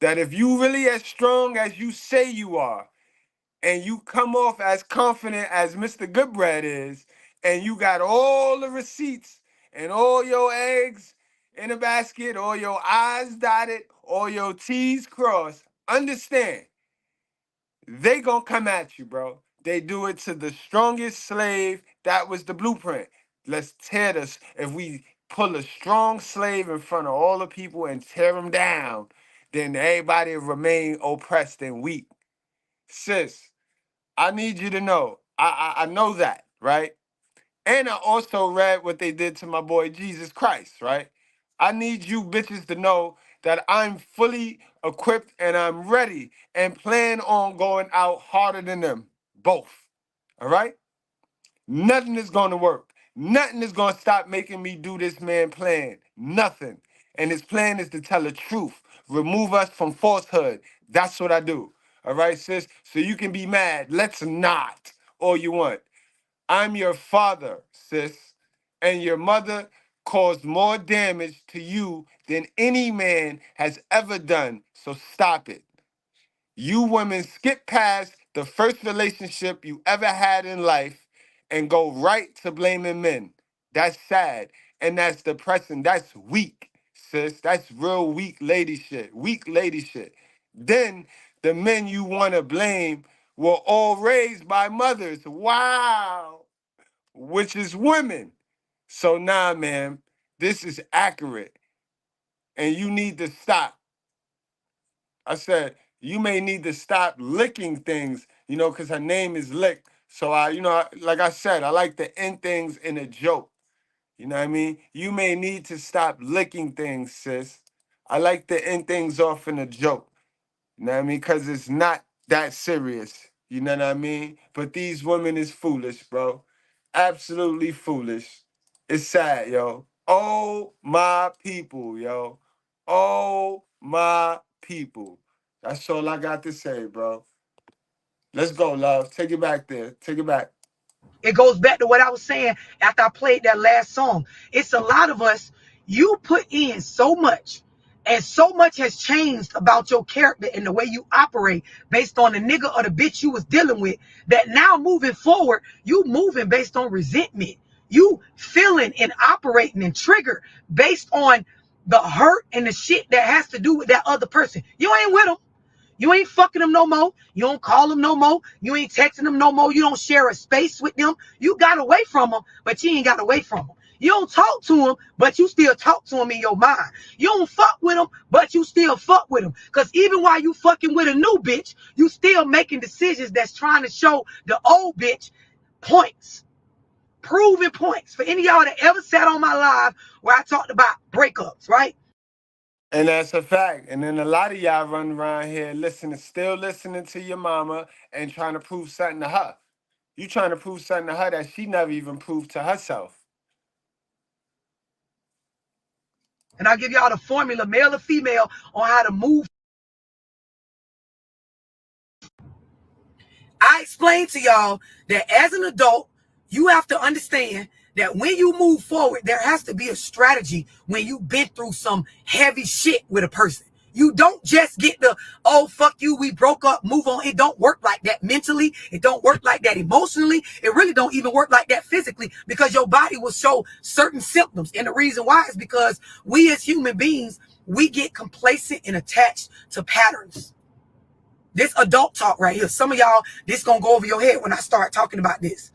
That if you really as strong as you say you are, and you come off as confident as Mr. Goodbread is, and you got all the receipts and all your eggs in a basket, all your I's dotted, all your T's crossed, understand, they gonna come at you, bro. They do it to the strongest slave. That was the blueprint. Let's tear this. If we pull a strong slave in front of all the people and tear him down, then everybody remain oppressed and weak. Sis, I need you to know, I know that, right? And I also read what they did to my boy Jesus Christ, right? I need you bitches to know that I'm fully equipped and I'm ready and plan on going out harder than them, both, all right? Nothing is going to work. Nothing is going to stop making me do this man plan. Nothing. And his plan is to tell the truth, remove us from falsehood. That's what I do. All right, sis? So you can be mad. Let's not. All you want. I'm your father, sis. And your mother caused more damage to you than any man has ever done. So stop it. You women skip past the first relationship you ever had in life and go right to blaming men. That's sad. And that's depressing. That's weak, sis. That's real weak lady shit. Weak lady shit. Then the men you want to blame were all raised by mothers. Wow. Which is women. So nah, man, this is accurate. And you need to stop. I said, you may need to stop licking things, because her name is Lick. So like I said, I like to end things in a joke. You know what I mean? You may need to stop licking things, sis. I like to end things off in a joke. You know what I mean? Because it's not that serious. You know what I mean? But these women is foolish, bro. Absolutely foolish. It's sad, yo. Oh, my people, yo. Oh, my people. That's all I got to say, bro. Let's go, love. Take it back there. Take it back. It goes back to what I was saying after I played that last song. It's a lot of us, you put in so much, and so much has changed about your character and the way you operate based on the nigga or the bitch you was dealing with, that now moving forward, you moving based on resentment. You feeling and operating and triggered based on the hurt and the shit that has to do with that other person. You ain't with them. You ain't fucking them no more. You don't call them no more. You ain't texting them no more. You don't share a space with them. You got away from them, but you ain't got away from them. You don't talk to them, but you still talk to them in your mind. You don't fuck with them, but you still fuck with them. Because even while you fucking with a new bitch, you still making decisions that's trying to show the old bitch points. Proving points. For any of y'all that ever sat on my live where I talked about breakups, right? And that's a fact. And then a lot of y'all run around here still listening to your mama and trying to prove something to her. You trying to prove something to her that she never even proved to herself. And I'll give y'all the formula, male or female, on how to move. I explained to y'all that as an adult, you have to understand that when you move forward, there has to be a strategy when you've been through some heavy shit with a person. You don't just get the, oh, fuck you, we broke up, move on. It don't work like that mentally. It don't work like that emotionally. It really don't even work like that physically, because your body will show certain symptoms. And the reason why is because we as human beings, we get complacent and attached to patterns. This adult talk right here. Some of y'all, this gonna go over your head when I start talking about this.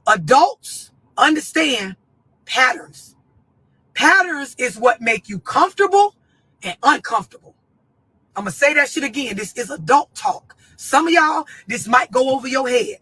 Adults understand patterns. Patterns is what make you comfortable and uncomfortable. I'm gonna say that shit again. This is adult talk. Some of y'all, this might go over your head.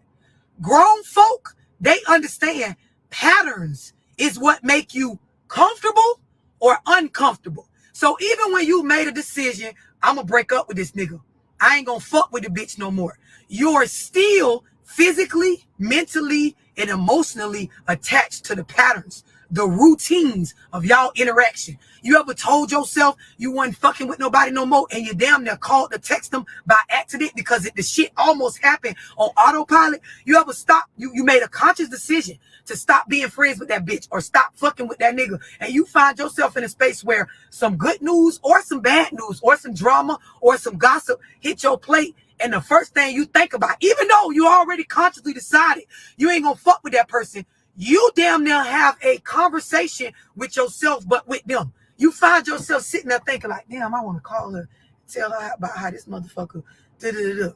Grown folk, they understand patterns is what make you comfortable or uncomfortable. So even when you made a decision, I'm gonna break up with this nigga, I ain't gonna fuck with the bitch no more, you're still physically, mentally, and emotionally attached to the patterns, the routines of y'all interaction. You ever told yourself you wasn't fucking with nobody no more, and you damn near called to text them by accident because the shit almost happened on autopilot? You ever stopped, you made a conscious decision to stop being friends with that bitch or stop fucking with that nigga, and you find yourself in a space where some good news or some bad news or some drama or some gossip hit your plate, and the first thing you think about, even though you already consciously decided you ain't gonna fuck with that person, you damn near have a conversation with yourself, but with them. You find yourself sitting there thinking like, damn, I want to call her, tell her about how this motherfucker, da-da-da-da.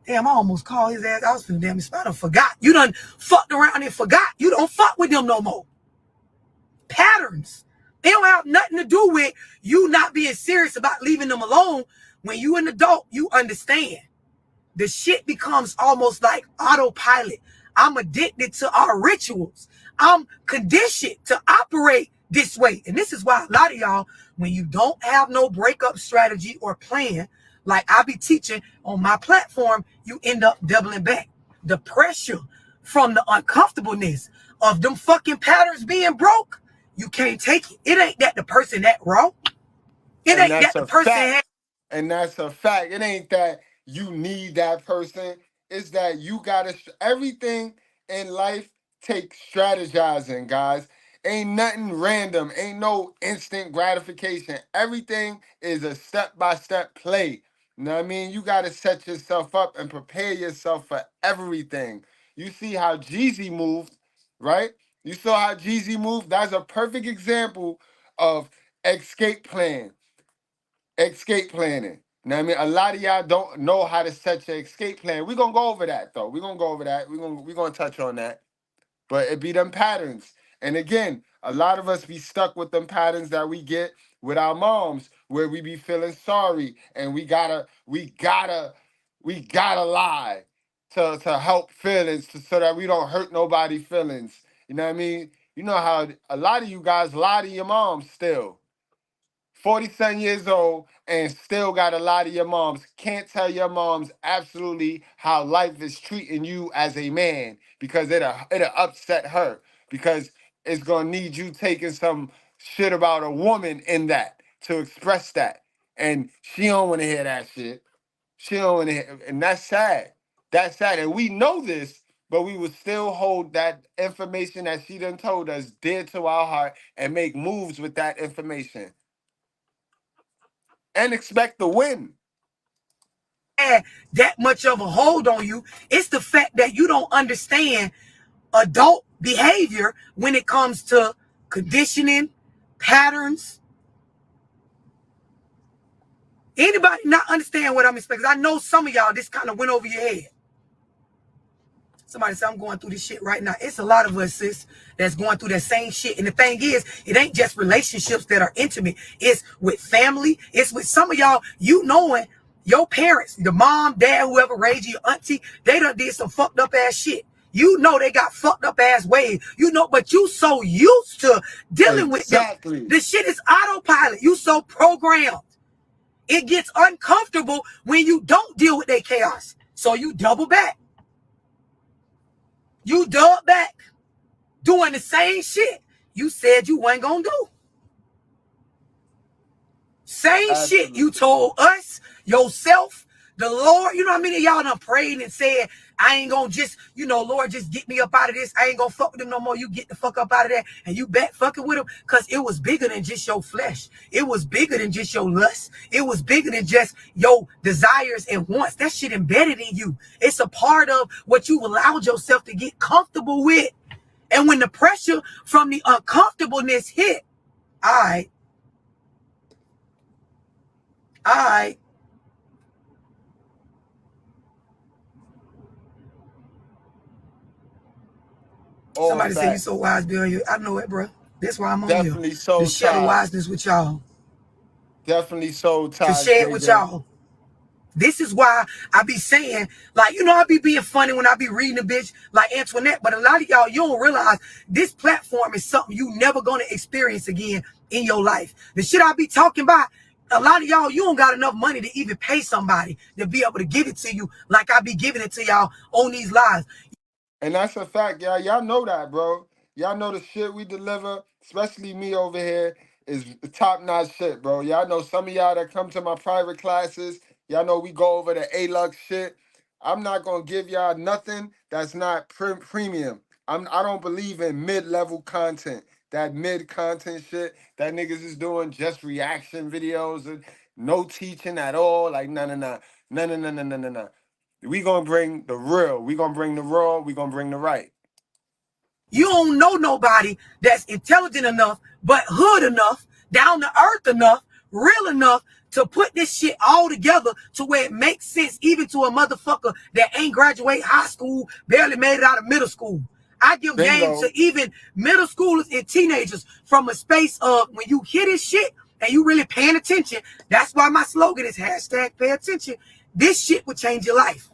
Damn, I almost called his ass. I was feeling damn inspired. I forgot. You done fucked around and forgot. You don't fuck with them no more. Patterns. It don't have nothing to do with you not being serious about leaving them alone. When you an adult, you understand. The shit becomes almost like autopilot. I'm addicted to our rituals. I'm conditioned to operate this way. And this is why a lot of y'all, when you don't have no breakup strategy or plan, like I be teaching on my platform, you end up doubling back. The pressure from the uncomfortableness of them fucking patterns being broke, you can't take it. It ain't that the person that raw. It ain't that the person had. And that's a fact. It ain't that you need that person. It's that you gotta, everything in life takes strategizing, guys. Ain't nothing random. Ain't no instant gratification. Everything is a step-by-step play. You know what I mean? You gotta set yourself up and prepare yourself for everything. You see how Jeezy moved, right? You saw how Jeezy moved. That's a perfect example of escape plan. Escape planning. You know what I mean? A lot of y'all don't know how to set your escape plan. We're gonna go over that though. We're gonna go over that. We're gonna touch on that. But it be them patterns. And again, a lot of us be stuck with them patterns that we get with our moms, where we be feeling sorry and we gotta lie to help feelings so that we don't hurt nobody's feelings. You know what I mean? You know how a lot of you guys lie to your moms still. 47 years old and still got a lot of your moms. Can't tell your moms absolutely how life is treating you as a man because it'll upset her, because it's gonna need you taking some shit about a woman in that to express that. And she don't want to hear that shit. She don't want to hear, and that's sad. That's sad. And we know this, but we would still hold that information that she done told us dear to our heart and make moves with that information. And expect to win. That much of a hold on you. It's the fact that you don't understand adult behavior when it comes to conditioning, patterns. Anybody not understand what I'm expecting? I know some of y'all, this kind of went over your head. Somebody said, I'm going through this shit right now. It's a lot of us, sis, that's going through that same shit. And the thing is, it ain't just relationships that are intimate. It's with family. It's with some of y'all, you knowing your parents, the mom, dad, whoever raised you, your auntie, they done did some fucked up ass shit. You know they got fucked up ass ways. You know, but you so used to dealing with them. The shit is autopilot. You so programmed. It gets uncomfortable when you don't deal with their chaos. So you double back. You dug back, doing the same shit you said you weren't gonna do. Same shit you told us, yourself, the Lord. You know how many of y'all done prayed and said, I ain't gonna just, Lord, just get me up out of this. I ain't gonna fuck with them no more. You get the fuck up out of there. And you back fucking with them because it was bigger than just your flesh. It was bigger than just your lust. It was bigger than just your desires and wants. That shit embedded in you. It's a part of what you allowed yourself to get comfortable with. And when the pressure from the uncomfortableness hit, all right. Somebody say you so wise, Bill. I know it, bro. That's why I'm on Definitely here. So to share the wiseness with y'all. Definitely so tired. To share it with y'all. This is why I be saying, like, I be being funny when I be reading a bitch like Antoinette, but a lot of y'all, you don't realize this platform is something you never gonna experience again in your life. The shit I be talking about, a lot of y'all, you don't got enough money to even pay somebody to be able to give it to you like I be giving it to y'all on these lives. And that's a fact, y'all. Y'all know that, bro. Y'all know the shit we deliver, especially me over here, is top-notch shit, bro. Y'all know some of y'all that come to my private classes, y'all know we go over the A-Lux shit. I'm not going to give y'all nothing that's not premium. I don't believe in mid-level content. That mid-content shit that niggas is doing, just reaction videos and no teaching at all. Like, no. We gonna bring the real. We gonna bring the raw. We gonna bring the right. You don't know nobody that's intelligent enough, but hood enough, down to earth enough, real enough to put this shit all together to where it makes sense even to a motherfucker that ain't graduate high school, barely made it out of middle school. I give game Bingo. to even middle schoolers and teenagers from a space of when you hear this shit and you really paying attention. That's why my slogan is hashtag pay attention. This shit will change your life.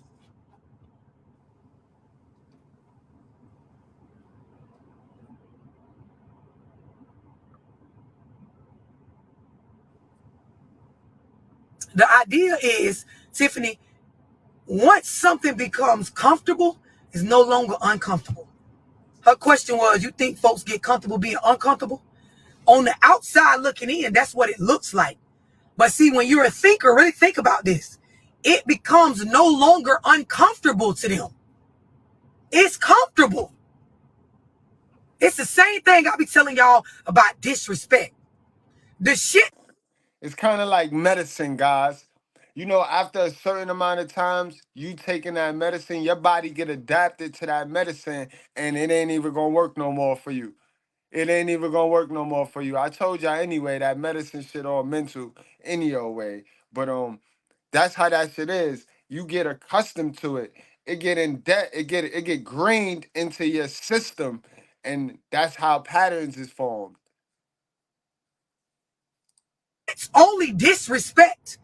The idea is, Tiffany, once something becomes comfortable, it's no longer uncomfortable. Her question was, you think folks get comfortable being uncomfortable? On the outside looking in, that's what it looks like. But see, when you're a thinker, really think about this. It becomes no longer uncomfortable to them. It's comfortable. It's the same thing I be telling y'all about disrespect. The shit. It's kind of like medicine, guys. You know, after a certain amount of times you taking that medicine, your body get adapted to that medicine, and it ain't even gonna work no more for you. It ain't even gonna work no more for you. I told y'all anyway that medicine shit all mental any old way. But that's how that shit is. You get accustomed to it. It get in debt. It get grained into your system, and that's how patterns is formed. It's only disrespect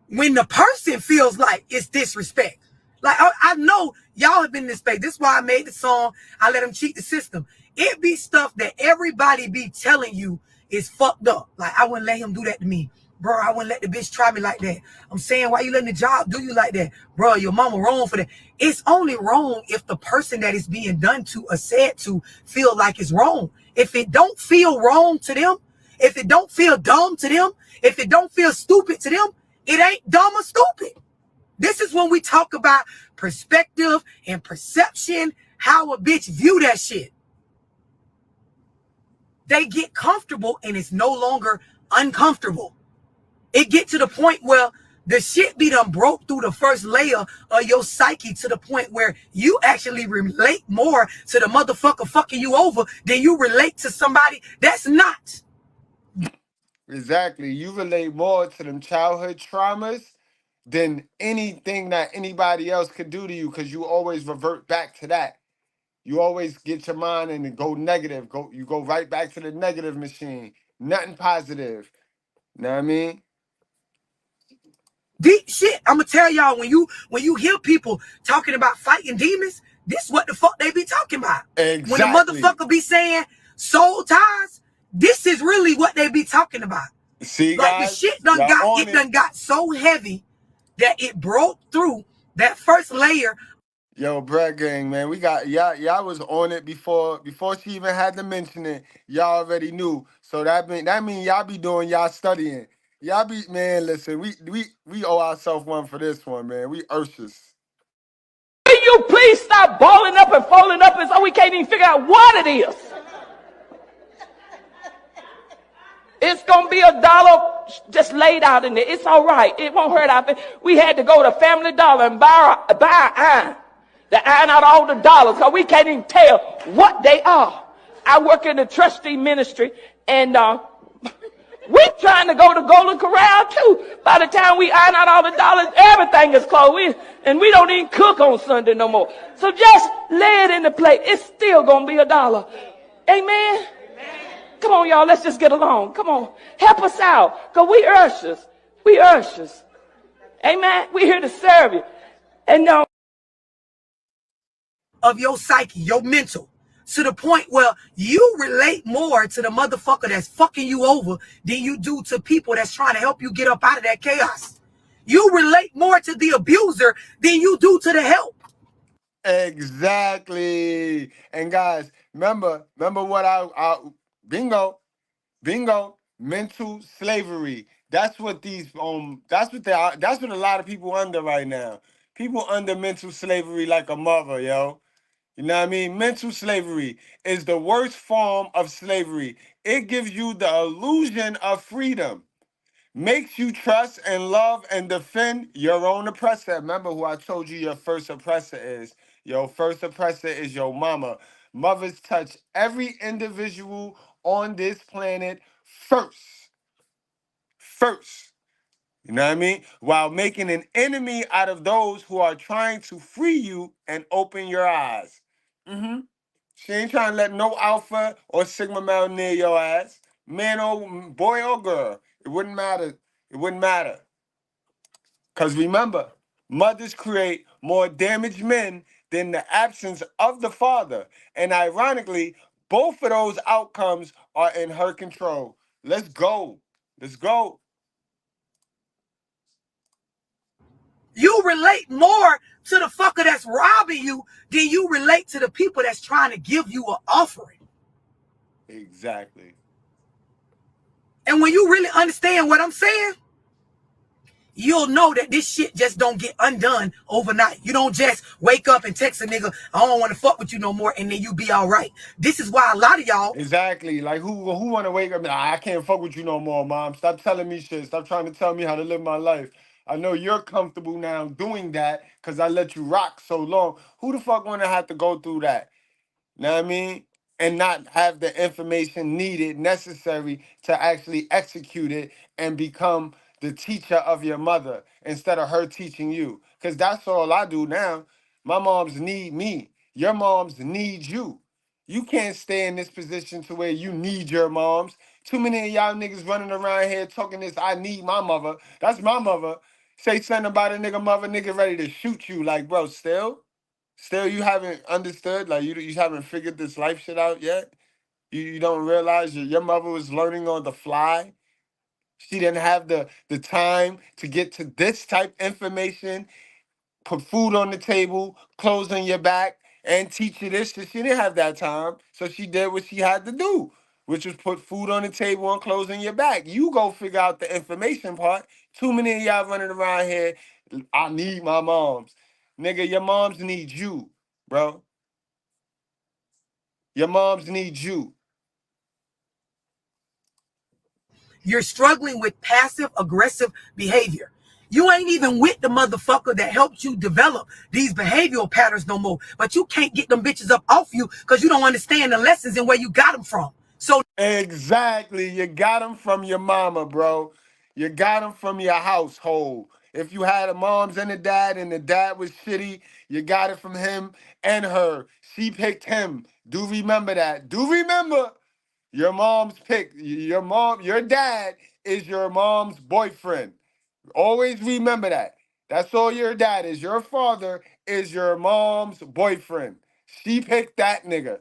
when the person feels like it's disrespect. Like, I know y'all have been in this space. This is why I made the song, I Let Them Cheat the System. It be stuff that everybody be telling you is fucked up. Like, I wouldn't let him do that to me. Bro, I wouldn't let the bitch try me like that. I'm saying, why you letting the job do you like that? Bro, your mama wrong for that. It's only wrong if the person that is being done to or said to feel like it's wrong. If it don't feel wrong to them, if it don't feel dumb to them, if it don't feel stupid to them, it ain't dumb or stupid. This is when we talk about perspective and perception, how a bitch view that shit. They get comfortable and it's no longer uncomfortable. It get to the point where the shit be done broke through the first layer of your psyche to the point where you actually relate more to the motherfucker fucking you over than you relate to somebody that's not. Exactly. You relate more to them childhood traumas than anything that anybody else could do to you, because you always revert back to that. You always get your mind and then go negative. You go right back to the negative machine. Nothing positive. Know what I mean? Deep shit. I'm gonna tell y'all, when you hear people talking about fighting demons, this what the fuck they be talking about. When the Exactly. motherfucker be saying soul ties, this is really what they be talking about. See, Like, guys, the shit y'all done got so heavy that it broke through that first layer. Yo, Brad Gang, man, we got y'all was on it before she even had to mention it. Y'all already knew. So that mean y'all be doing y'all studying. Y'all be, man, listen, we owe ourselves one for this one, man. We Urshas. Will you please stop balling up and folding up, and so we can't even figure out what it is? It's gonna be $1 just laid out in there. It's all right. It won't hurt our. We had to go to Family Dollar and buy iron. To iron out all the dollars, because we can't even tell what they are. I work in the trustee ministry, and we're trying to go to Golden Corral too. By the time we iron out all the dollars, everything is closed. And we don't even cook on Sunday no more. So just lay it in the plate. It's still going to be $1. Amen? Come on, y'all. Let's just get along. Come on. Help us out. Because we ushers. We ushers. Amen? We're here to serve you. And Of your psyche, your mental, to the point where you relate more to the motherfucker that's fucking you over than you do to people that's trying to help you get up out of that chaos. You relate more to the abuser than you do to the help. Exactly. And guys, remember what I bingo, mental slavery. That's what that's what a lot of people under right now. People under mental slavery like a mother, yo. You know what I mean? Mental slavery is the worst form of slavery. It gives you the illusion of freedom, makes you trust and love and defend your own oppressor. Remember who I told you your first oppressor is. Your first oppressor is your mama. Mothers touch every individual on this planet first. First. You know what I mean? While making an enemy out of those who are trying to free you and open your eyes. She ain't trying to let no alpha or sigma male near your ass. Man or boy or girl. It wouldn't matter. It wouldn't matter. Because remember, mothers create more damaged men than the absence of the father. And ironically, both of those outcomes are in her control. Let's go. Let's go. You relate more to the fucker that's robbing you than you relate to the people that's trying to give you an offering. Exactly. And when you really understand what I'm saying, you'll know that this shit just don't get undone overnight. You don't just wake up and text a nigga, I don't want to fuck with you no more, and then you be all right. This is why a lot of y'all... Exactly. Like, who want to wake up and I can't fuck with you no more, mom. Stop telling me shit. Stop trying to tell me how to live my life. I know you're comfortable now doing that because I let you rock so long. Who the fuck want to have to go through that? Know what I mean? And not have the information needed, necessary to actually execute it and become the teacher of your mother instead of her teaching you. Because that's all I do now. My moms need me. Your moms need you. You can't stay in this position to where you need your moms. Too many of y'all niggas running around here talking this, I need my mother. That's my mother. Say something about a nigga mother, nigga ready to shoot you. Like, bro, still? Still, you haven't understood, like you haven't figured this life shit out yet. You don't realize your mother was learning on the fly. She didn't have the time to get to this type information, put food on the table, clothes on your back, and teach you this shit. She didn't have that time, so she did what she had to do, which was put food on the table and clothes on your back. You go figure out the information part. Too many of y'all running around here, I need my moms. Nigga, your moms need you, bro. Your moms need you. You're struggling with passive aggressive behavior. You ain't even with the motherfucker that helped you develop these behavioral patterns no more. But you can't get them bitches up off you because you don't understand the lessons and where you got them from. So exactly, you got them from your mama, bro. You got them from your household. If you had a moms and the dad was shitty, you got it from him and her. She picked him. Do remember that. Do remember your mom's pick. Your dad is your mom's boyfriend. Always remember that. That's all your dad is. Your father is your mom's boyfriend. She picked that nigga.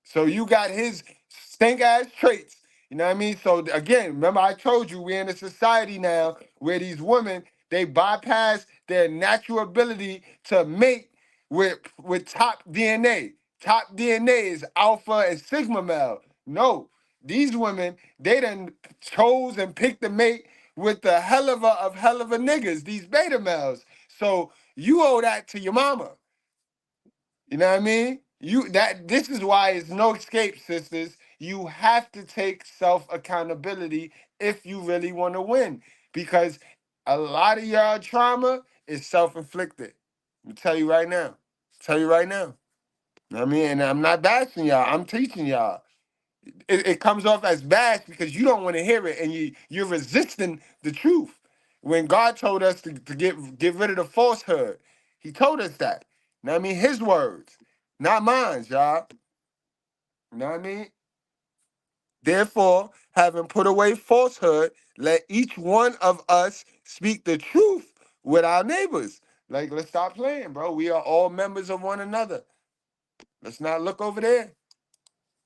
So you got his stink ass traits. You know what I mean? So again, remember I told you we're in a society now where these women, they bypass their natural ability to mate with top DNA. Top DNA is alpha and sigma male. No, these women, they done chose and picked the mate with the hell of a niggas, these beta males. So you owe that to your mama. You know what I mean? This is why it's no escape, sisters. You have to take self-accountability if you really want to win. Because a lot of y'all trauma is self-inflicted. I'm tell you right now. Tell you right now. You know what I mean? And I'm not bashing y'all. I'm teaching y'all. It comes off as bash because you don't want to hear it and you're resisting the truth. When God told us to get rid of the falsehood, he told us that. You know what I mean? His words, not mine, y'all. You know what I mean? Therefore, having put away falsehood, let each one of us speak the truth with our neighbors. Like, let's stop playing, bro. We are all members of one another. Let's not look over there.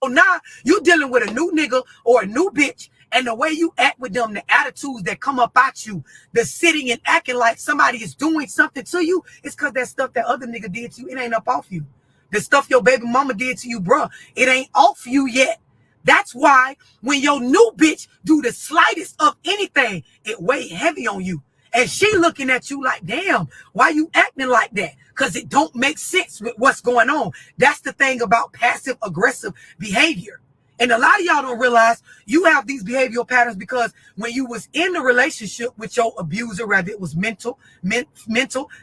now you dealing with a new nigga or a new bitch, and the way you act with them, the attitudes that come up at you, the sitting and acting like somebody is doing something to you, it's because that stuff that other nigga did to you, it ain't up off you. The stuff your baby mama did to you, bruh, it ain't off you yet. That's why when your new bitch do the slightest of anything, it weigh heavy on you. And she looking at you like, damn, why you acting like that? Because it don't make sense with what's going on. That's the thing about passive aggressive behavior. And a lot of y'all don't realize you have these behavioral patterns because when you was in the relationship with your abuser, whether it was mental,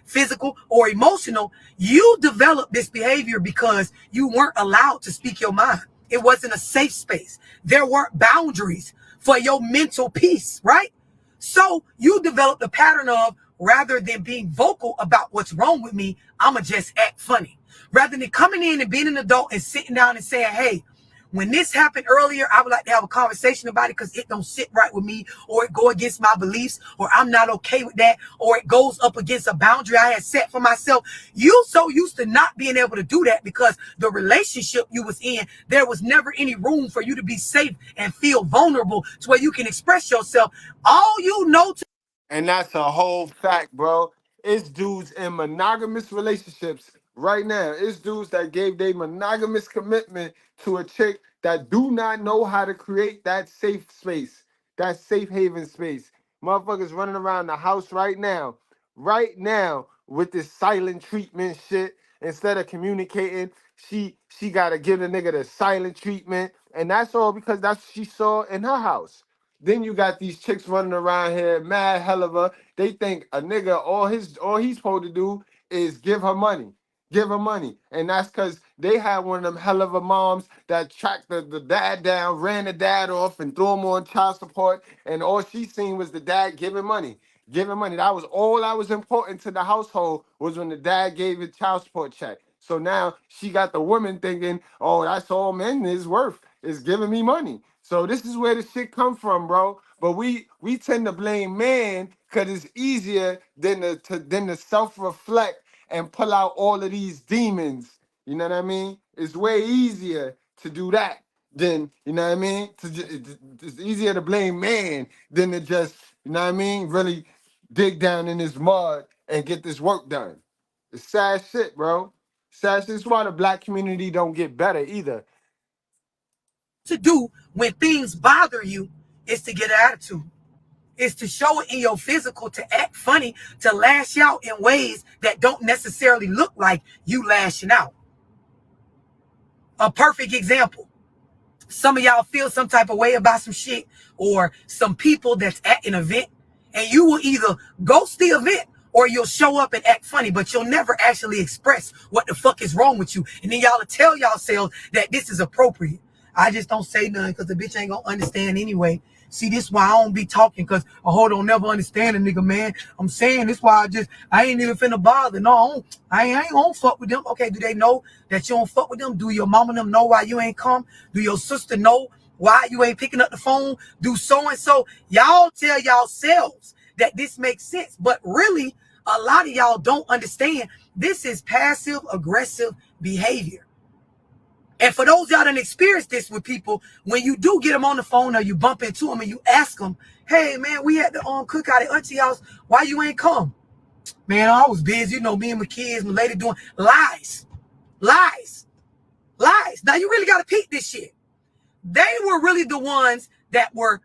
physical, or emotional, you developed this behavior because you weren't allowed to speak your mind. It wasn't a safe space. There weren't boundaries for your mental peace, right? So you developed a pattern of rather than being vocal about what's wrong with me, I'ma just act funny. Rather than coming in and being an adult and sitting down and saying, hey, when this happened earlier, I would like to have a conversation about it because it don't sit right with me, or it go against my beliefs, or I'm not okay with that, or it goes up against a boundary I had set for myself. You so used to not being able to do that because the relationship you was in, there was never any room for you to be safe and feel vulnerable to where you can express yourself. All you know to And that's a whole fact, bro. It's dudes in monogamous relationships right now. It's dudes that gave their monogamous commitment to a chick that do not know how to create that safe space, that safe haven space. Motherfuckers running around the house right now with this silent treatment shit. Instead of communicating, she gotta give the nigga the silent treatment. And that's all because that's what she saw in her house. Then you got these chicks running around here, mad hell of a. They think a nigga all he's supposed to do is give her money. Give her money. And that's because they had one of them hell of a moms that tracked the dad down, ran the dad off, and threw him on child support. And all she seen was the dad giving money. Giving money. That was all that was important to the household, was when the dad gave a child support check. So now she got the woman thinking, oh, that's all men is worth, is giving me money. So this is where the shit come from, bro. But we tend to blame man because it's easier than to self-reflect and pull out all of these demons. You know what I mean? It's way easier to do that than, you know what I mean? It's easier to blame man than to just, you know what I mean, really dig down in this mud and get this work done. It's sad shit, bro. Sad shit. That's why the black community don't get better either. to do when things bother you is to get an attitude. Is to show it in your physical, to act funny, to lash out in ways that don't necessarily look like you lashing out. A perfect example. Some of y'all feel some type of way about some shit or some people that's at an event, and you will either ghost the event or you'll show up and act funny, but you'll never actually express what the fuck is wrong with you. And then y'all will tell yourselves that this is appropriate. I just don't say nothing because the bitch ain't gonna understand anyway. See, this why I don't be talking, because a hoe don't never understand a nigga, man. I'm saying this why I ain't even finna bother. No, I ain't gonna fuck with them. Okay, do they know that you don't fuck with them? Do your mama and them know why you ain't come? Do your sister know why you ain't picking up the phone? Do so-and-so? Y'all tell yourselves that this makes sense, but really, a lot of y'all don't understand. This is passive-aggressive behavior. And for those y'all that experienced this with people, when you do get them on the phone or you bump into them and you ask them, hey, man, we had the cookout at Auntie house. Why you ain't come? Man, I was busy. You know, me and my kids, my lady doing lies. Lies. Lies. Now, you really got to peep this shit. They were really the ones that were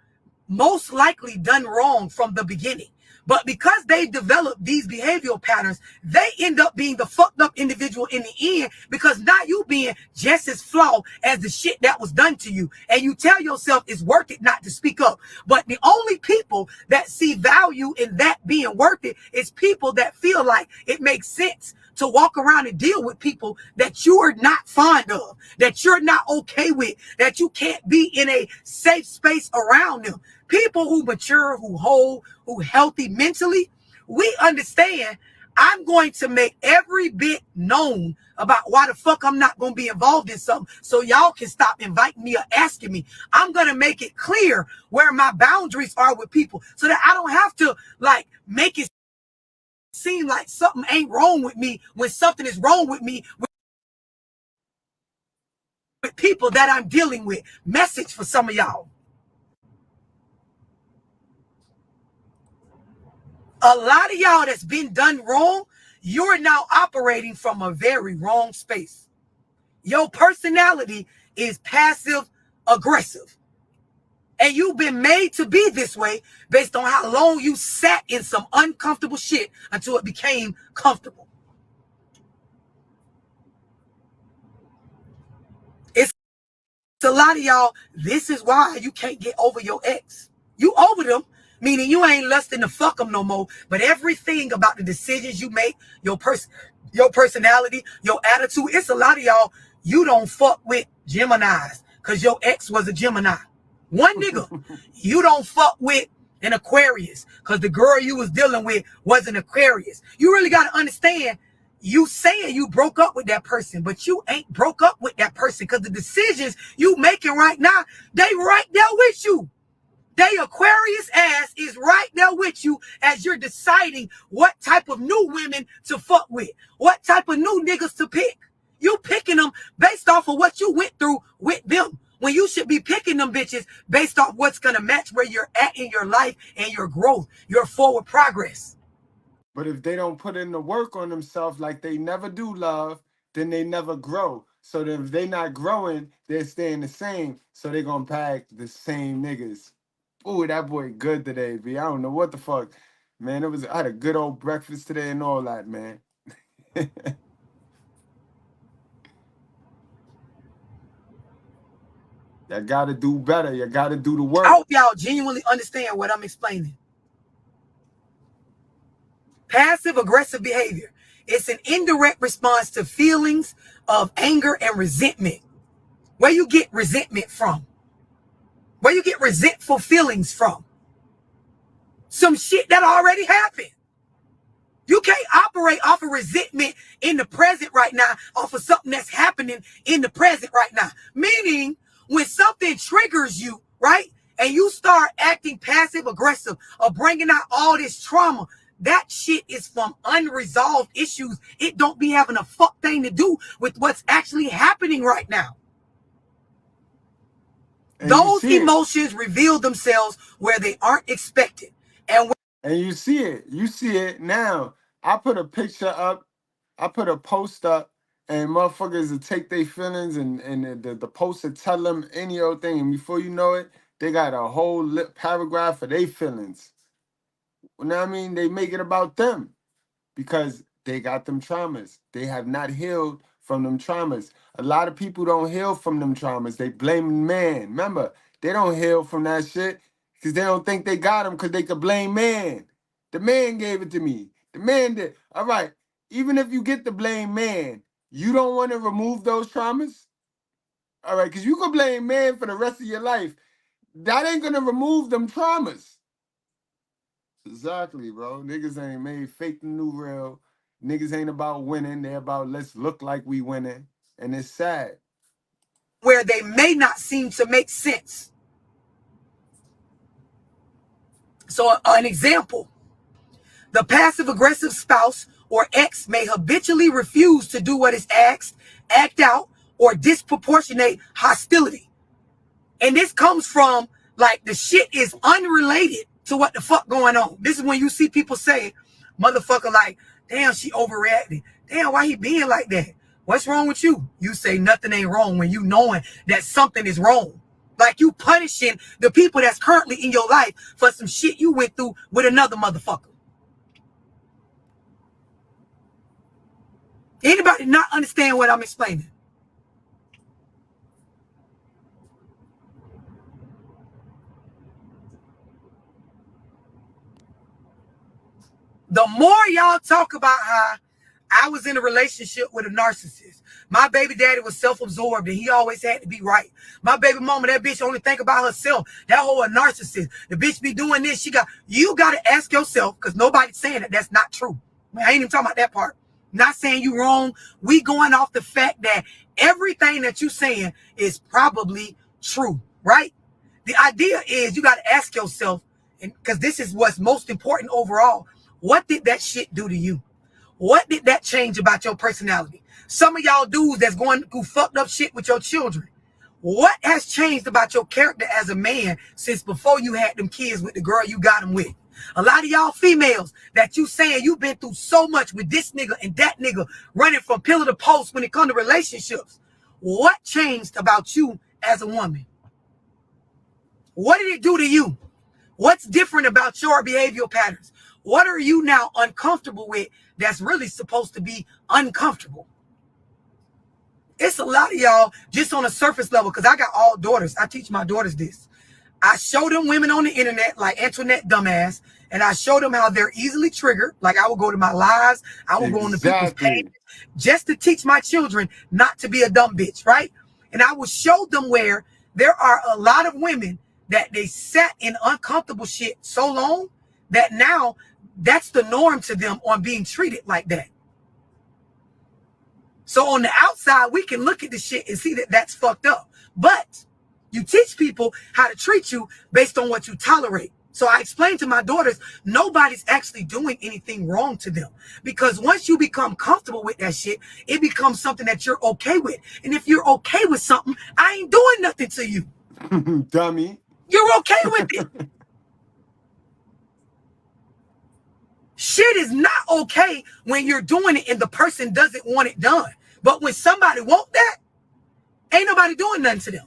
most likely done wrong from the beginning. But because they developed these behavioral patterns, they end up being the fucked up individual in the end, because now you being just as flawed as the shit that was done to you. And you tell yourself it's worth it not to speak up. But the only people that see value in that being worth it is people that feel like it makes sense to walk around and deal with people that you are not fond of, that you're not okay with, that you can't be in a safe space around them. People who mature, who whole, who healthy mentally, we understand I'm going to make every bit known about why the fuck I'm not going to be involved in something, so y'all can stop inviting me or asking me. I'm going to make it clear where my boundaries are with people so that I don't have to like make it seem like something ain't wrong with me when something is wrong with me with people that I'm dealing with. Message for some of y'all. A lot of y'all that's been done wrong, you're now operating from a very wrong space. Your personality is passive aggressive. And you've been made to be this way based on how long you sat in some uncomfortable shit until it became comfortable. It's a lot of y'all, this is why you can't get over your ex. You over them, meaning you ain't lusting to fuck them no more. But everything about the decisions you make, your personality, your attitude, it's a lot of y'all, you don't fuck with Geminis because your ex was a Gemini. One nigga. You don't fuck with an Aquarius, because the girl you was dealing with was an Aquarius. You really got to understand, you saying you broke up with that person, but you ain't broke up with that person, because the decisions you making right now, they right there with you. They Aquarius ass is right there with you as you're deciding what type of new women to fuck with, what type of new niggas to pick. You picking them based off of what you went through with them, when you should be picking them bitches based off what's going to match where you're at in your life and your growth, your forward progress. But if they don't put in the work on themselves like they never do, love, then they never grow. So that if they not growing, they're staying the same. So they're going to pack the same niggas. Ooh, that boy good today, B. I don't know what the fuck. Man, I had a good old breakfast today and all that, man. You got to do better. You got to do the work. I hope y'all genuinely understand what I'm explaining. Passive aggressive behavior. It's an indirect response to feelings of anger and resentment. Where you get resentment from? Where you get resentful feelings from? Some shit that already happened. You can't operate off of resentment in the present right now, off of something that's happening in the present right now. Meaning, when something triggers you, right, and you start acting passive aggressive or bringing out all this trauma, that shit is from unresolved issues. It don't be having a fuck thing to do with what's actually happening right now. And those emotions reveal themselves where they aren't expected. And you see it. You see it now. I put a picture up. I put a post up. And motherfuckers will take their feelings and the post will tell them any old thing. And before you know it, they got a whole paragraph of their feelings. You know what I mean? They make it about them because they got them traumas. They have not healed from them traumas. A lot of people don't heal from them traumas. They blame man. Remember, they don't heal from that shit because they don't think they got them because they could blame man. The man gave it to me. The man did. All right. Even if you get the blame man, you don't want to remove those traumas? All right, because you can blame man for the rest of your life. That ain't going to remove them traumas. Exactly, bro. Niggas ain't made fake the new real. Niggas ain't about winning. They're about let's look like we winning. And it's sad. Where they may not seem to make sense. So an example, the passive-aggressive spouse or ex may habitually refuse to do what is asked, act out, or disproportionate hostility. And this comes from, like, the shit is unrelated to what the fuck going on. This is when you see people say, motherfucker, like, damn, she overreacted. Damn, why he being like that? What's wrong with you? You say nothing ain't wrong when you knowing that something is wrong. Like you punishing the people that's currently in your life for some shit you went through with another motherfucker. Anybody not understand what I'm explaining? The more y'all talk about how I was in a relationship with a narcissist, my baby daddy was self-absorbed and he always had to be right. My baby mama, that bitch only think about herself. That whole a narcissist. The bitch be doing this. You got to ask yourself, because nobody's saying that that's not true. I ain't even talking about that part. Not saying you wrong. We going off the fact that everything that you saying is probably true, right? The idea is you got to ask yourself, and because this is what's most important overall, what did that shit do to you? What did that change about your personality? Some of y'all dudes that's going through fucked up shit with your children. What has changed about your character as a man since before you had them kids with the girl you got them with? A lot of y'all females that you saying you've been through so much with this nigga and that nigga running from pillar to post when it comes to relationships. What changed about you as a woman? What did it do to you? What's different about your behavioral patterns? What are you now uncomfortable with that's really supposed to be uncomfortable? It's a lot of y'all just on a surface level, because I got all daughters. I teach my daughters this. I show them women on the internet like Antoinette Dumbass, and I show them how they're easily triggered. Like I will go to my lives, I will go on the people's page just to teach my children not to be a dumb bitch, right? And I will show them where there are a lot of women that they sat in uncomfortable shit so long that now that's the norm to them on being treated like that. So on the outside, we can look at the shit and see that that's fucked up. But you teach people how to treat you based on what you tolerate. So I explained to my daughters, nobody's actually doing anything wrong to them. Because once you become comfortable with that shit, it becomes something that you're okay with. And if you're okay with something, I ain't doing nothing to you. Dummy. You're okay with it. Shit is not okay when you're doing it and the person doesn't want it done. But when somebody want that, ain't nobody doing nothing to them.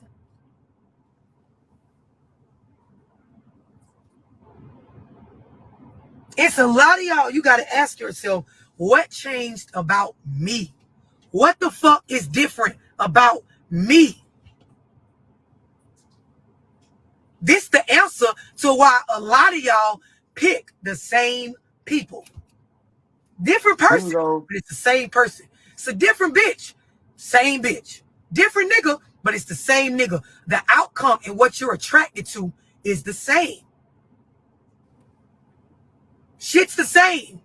It's a lot of y'all, you got to ask yourself, what changed about me? What the fuck is different about me? This the answer to why a lot of y'all pick the same people. Different person, Bingo. but it's the same person. It's a different bitch, same bitch. Different nigga, but it's the same nigga. The outcome and what you're attracted to is the same. Shit's the same.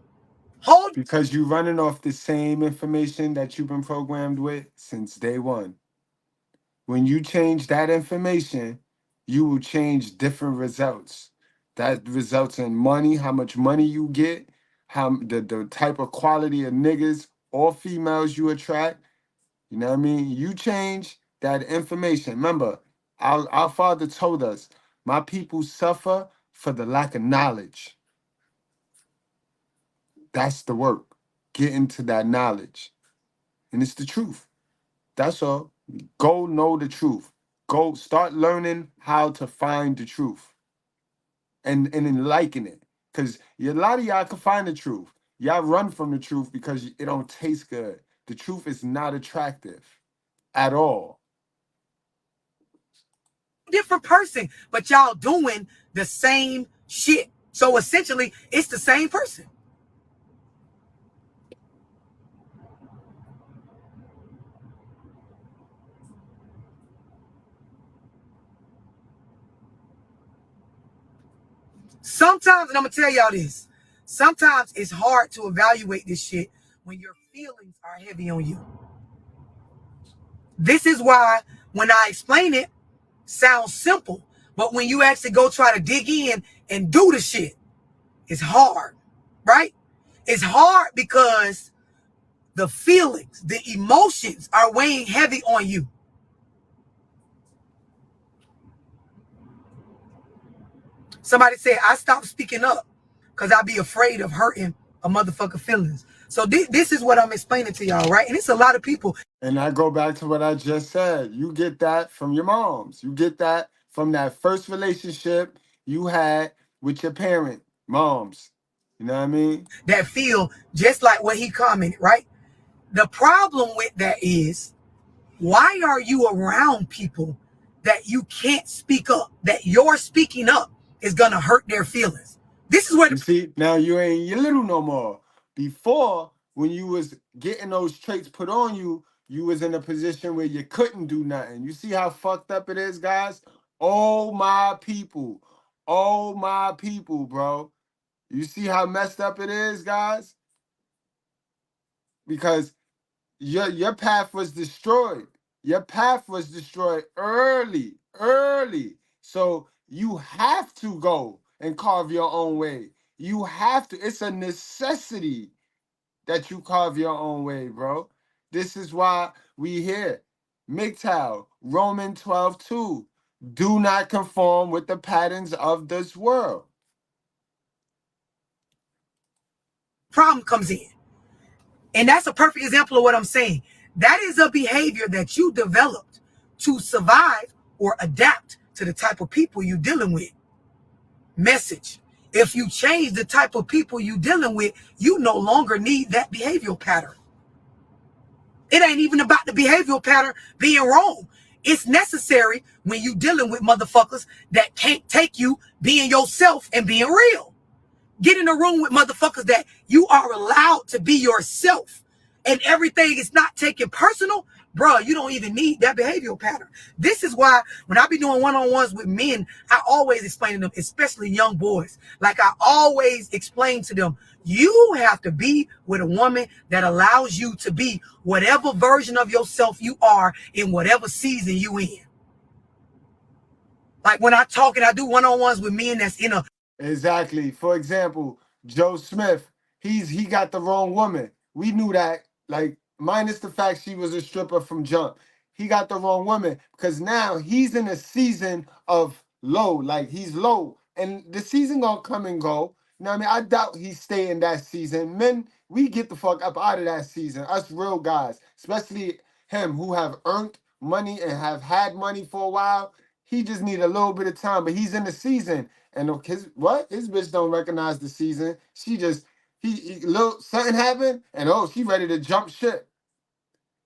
Because you're running off the same information that you've been programmed with since day one. When you change that information, you will change different results. That results in money, how much money you get, how the type of quality of niggas or females you attract. You know what I mean? You change that information. Remember, our father told us, my people suffer for the lack of knowledge. That's the work. Get into that knowledge. And it's the truth. That's all. Go know the truth. Go start learning how to find the truth. And then liking it. Because a lot of y'all can find the truth. Y'all run from the truth because it don't taste good. The truth is not attractive at all. Different person, but y'all doing the same shit. So essentially, it's the same person. Sometimes, and I'm gonna tell y'all this, sometimes it's hard to evaluate this shit when your feelings are heavy on you. This is why when I explain it, sounds simple, but when you actually go try to dig in and do the shit, it's hard, right? It's hard because the feelings, the emotions are weighing heavy on you. Somebody said, I stopped speaking up because I be afraid of hurting a motherfucker feelings. So this is what I'm explaining to y'all, right? And it's a lot of people. And I go back to what I just said. You get that from your moms. You get that from that first relationship you had with your parent, moms. You know what I mean? That feel just like what he commented, right? The problem with that is, why are you around people that you can't speak up, that your speaking up is going to hurt their feelings? This is where you see, now you ain't your little no more. Before, when you was getting those traits put on you, you was in a position where you couldn't do nothing. You see how fucked up it is, guys? Oh, my people. Oh, my people, bro. You see how messed up it is, guys? Because your path was destroyed. Your path was destroyed early. So you have to go and carve your own way. You have to. It's a necessity that you carve your own way, bro. This is why we here. MGTOW, Roman 12:2. Do not conform with the patterns of this world. problem comes in. And that's a perfect example of what I'm saying. That is a behavior that you developed to survive or adapt to the type of people you're dealing with. Message. If you change the type of people you're dealing with, you no longer need that behavioral pattern. It ain't even about the behavioral pattern being wrong. It's necessary when you're dealing with motherfuckers that can't take you being yourself and being real. Get in a room with motherfuckers that you are allowed to be yourself and everything is not taken personal, bro, you don't even need that behavioral pattern. This is why when I be doing one-on-ones with men, I always explain to them, especially young boys, like I always explain to them, you have to be with a woman that allows you to be whatever version of yourself you are in whatever season you in. Like when I talk and I do one-on-ones with men that's in a... Exactly. For example, Joe Smith, he got the wrong woman. We knew that, like, minus the fact she was a stripper from jump. He got the wrong woman because now he's in a season of low, like he's low. And the season gonna come and go. You know what I mean? I doubt he stay in that season. Men, we get the fuck up out of that season. Us real guys, especially him who have earned money and have had money for a while. He just need a little bit of time, but he's in the season. And his bitch don't recognize the season. She just he little something happened and she ready to jump ship.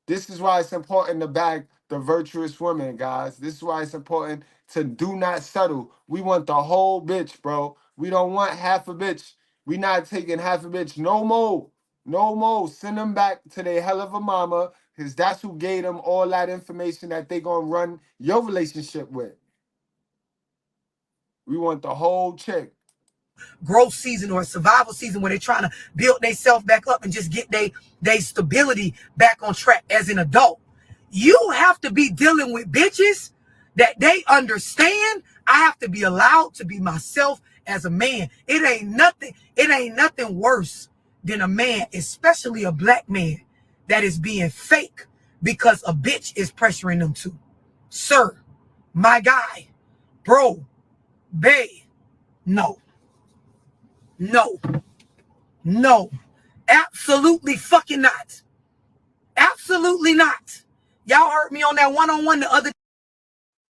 This is why it's important to bag the virtuous woman, guys. This is why it's important to do not settle. We want the whole bitch, bro. We don't want half a bitch. We not taking half a bitch no more. No more. Send them back to their hell of a mama, because that's who gave them all that information that they gonna run your relationship with. We want the whole chick. Growth season or a survival season where they're trying to build themselves back up and just get they stability back on track as an adult. You have to be dealing with bitches that they understand. I have to be allowed to be myself as a man. It ain't nothing worse than a man, especially a black man, that is being fake because a bitch is pressuring them to. Sir, my guy, bro, bae, no. No. No. Absolutely fucking not. Absolutely not. Y'all heard me on that one-on-one the other...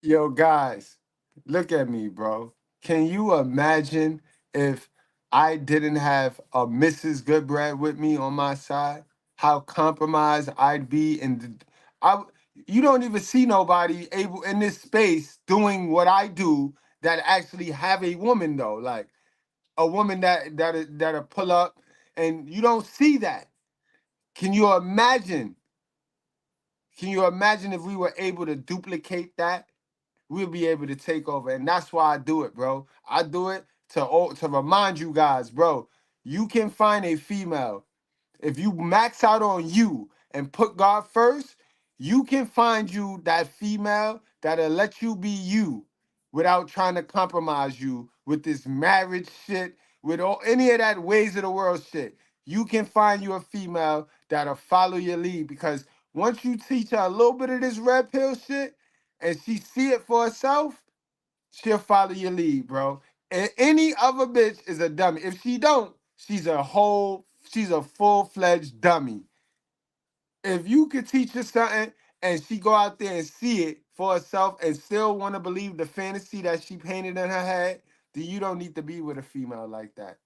Yo, guys, look at me, bro. Can you imagine if I didn't have a Mrs. Goodbread with me on my side? How compromised I'd be you don't even see nobody able in this space doing what I do that actually have a woman though. Like a woman that'll pull up, and you don't see that. Can you imagine? Can you imagine if we were able to duplicate that? We'll be able to take over, and that's why I do it, bro. I do it to remind you guys, bro. You can find a female if you max out on you and put God first. You can find you that female that'll let you be you without trying to compromise you with this marriage shit, with any of that ways of the world shit. You can find you a female that'll follow your lead, because once you teach her a little bit of this red pill shit and she see it for herself, she'll follow your lead, bro. And any other bitch is a dummy. If she don't, she's a full-fledged dummy. If you could teach her something and she go out there and see it for herself and still want to believe the fantasy that she painted in her head, then you don't need to be with a female like that.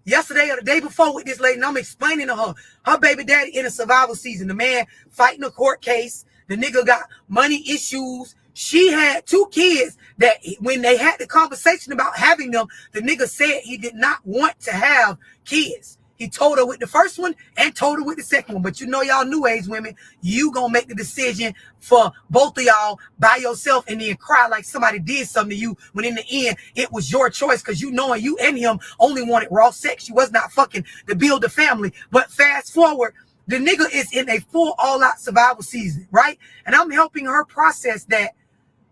Yesterday or the day before with this lady, and I'm explaining to her baby daddy in a survival season, the man fighting a court case, the nigga got money issues. She had 2 kids that when they had the conversation about having them, the nigga said he did not want to have kids. He told her with the first one and told her with the second one. But you know, y'all new age women, you gonna make the decision for both of y'all by yourself and then cry like somebody did something to you, when in the end, it was your choice, because you knowing you and him only wanted raw sex. You was not fucking to build a family. But fast forward, the nigga is in a full all-out survival season, right? And I'm helping her process that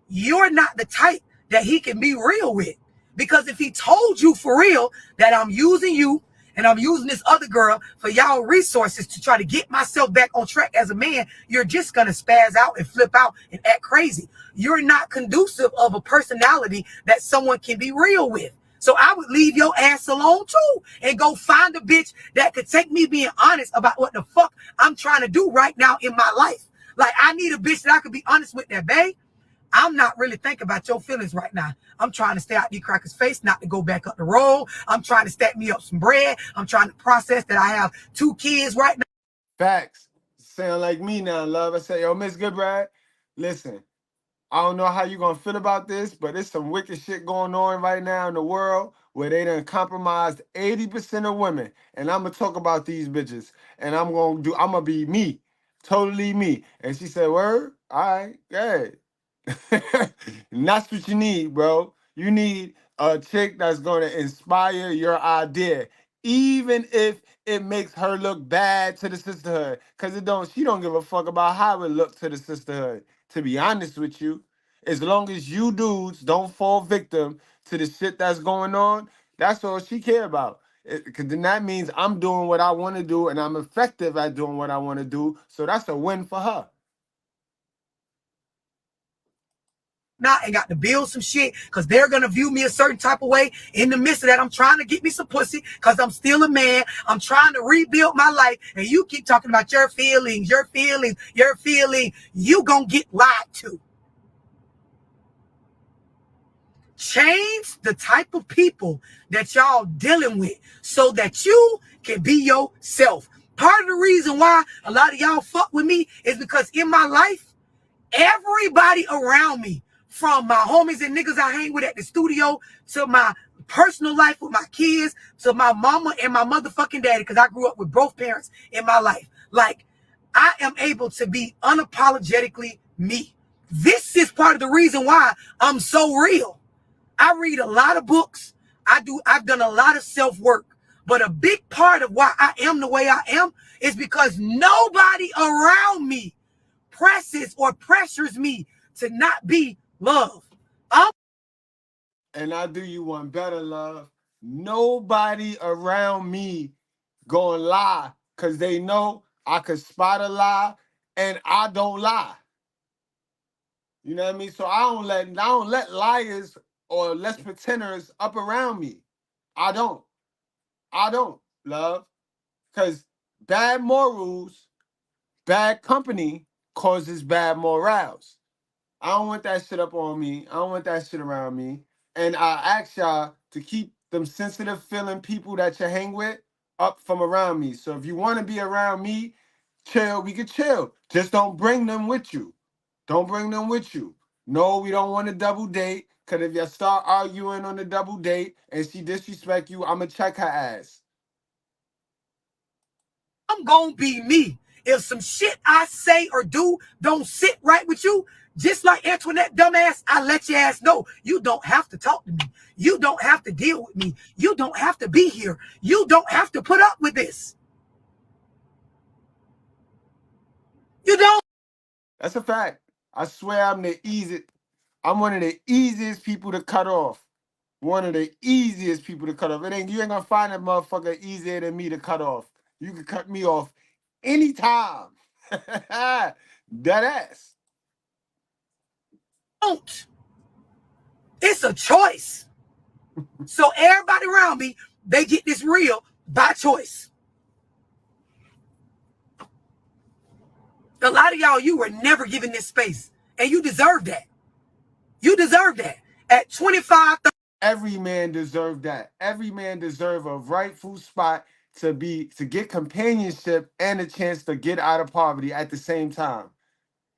you're not the type that he can be real with. Because if he told you for real that I'm using you and I'm using this other girl for y'all resources to try to get myself back on track as a man, you're just going to spaz out and flip out and act crazy. You're not conducive of a personality that someone can be real with. So I would leave your ass alone too and go find a bitch that could take me being honest about what the fuck I'm trying to do right now in my life. Like, I need a bitch that I could be honest with, that, babe, I'm not really thinking about your feelings right now. I'm trying to stay out these crackers' face, not to go back up the road. I'm trying to stack me up some bread. I'm trying to process that I have 2 kids right now. Facts. Sound like me now, love. I say, yo, Miss Goodbrad, listen, I don't know how you gonna feel about this, but there's some wicked shit going on right now in the world where they done compromised 80% of women. And I'm gonna talk about these bitches. And I'm gonna be me. Totally me. And she said, word? All right, yeah. And that's what you need, bro. You need a chick that's gonna inspire your idea, even if it makes her look bad to the sisterhood. Cause she don't give a fuck about how it look to the sisterhood. To be honest with you, as long as you dudes don't fall victim to the shit that's going on, that's all she care about. Cause then that means I'm doing what I want to do and I'm effective at doing what I want to do. So that's a win for her. And got to build some shit because they're going to view me a certain type of way. In the midst of that, I'm trying to get me some pussy because I'm still a man. I'm trying to rebuild my life. And you keep talking about your feelings. You going to get lied to. Change the type of people that y'all dealing with so that you can be yourself. Part of the reason why a lot of y'all fuck with me is because in my life, everybody around me, from my homies and niggas I hang with at the studio to my personal life with my kids to my mama and my motherfucking daddy, because I grew up with both parents in my life. Like, I am able to be unapologetically me. This is part of the reason why I'm so real. I read a lot of books. I've done a lot of self-work. But a big part of why I am the way I am is because nobody around me presses or pressures me to not be love. And I do you one better, love. Nobody around me gonna lie because they know I could spot a lie and I don't lie. You know what I mean? So I don't let liars or less pretenders up around me. I don't, love. Because bad morals, bad company causes bad morals. I don't want that shit up on me. I don't want that shit around me. And I ask y'all to keep them sensitive feeling people that you hang with up from around me. So if you want to be around me, chill, we can chill. Just don't bring them with you. Don't bring them with you. No, we don't want to double date. Because if you start arguing on the double date and she disrespect you, I'm going to check her ass. I'm going to be me. If some shit I say or do don't sit right with you, just like Antoinette dumbass, I let your ass know. You don't have to talk to me. You don't have to deal with me. You don't have to be here. You don't have to put up with this. You don't. That's a fact. I swear I'm one of the easiest people to cut off. One of the easiest people to cut off. You ain't gonna find a motherfucker easier than me to cut off. You can cut me off anytime. Dead ass. Don't. It's a choice. So everybody around me, they get this real by choice. A lot of y'all, you were never given this space. And you deserve that. You deserve that. At 25, 30. Every man deserved that. Every man deserve a rightful spot to get companionship and a chance to get out of poverty at the same time.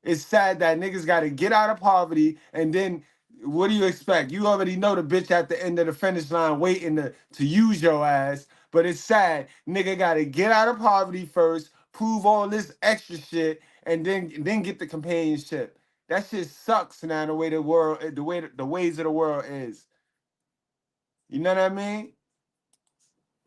It's sad that niggas got to get out of poverty, and then what do you expect? You already know the bitch at the end of the finish line waiting to use your ass, but it's sad. Nigga got to get out of poverty first, prove all this extra shit, and then get the companionship. That shit sucks now, the way the ways of the world is. You know what I mean?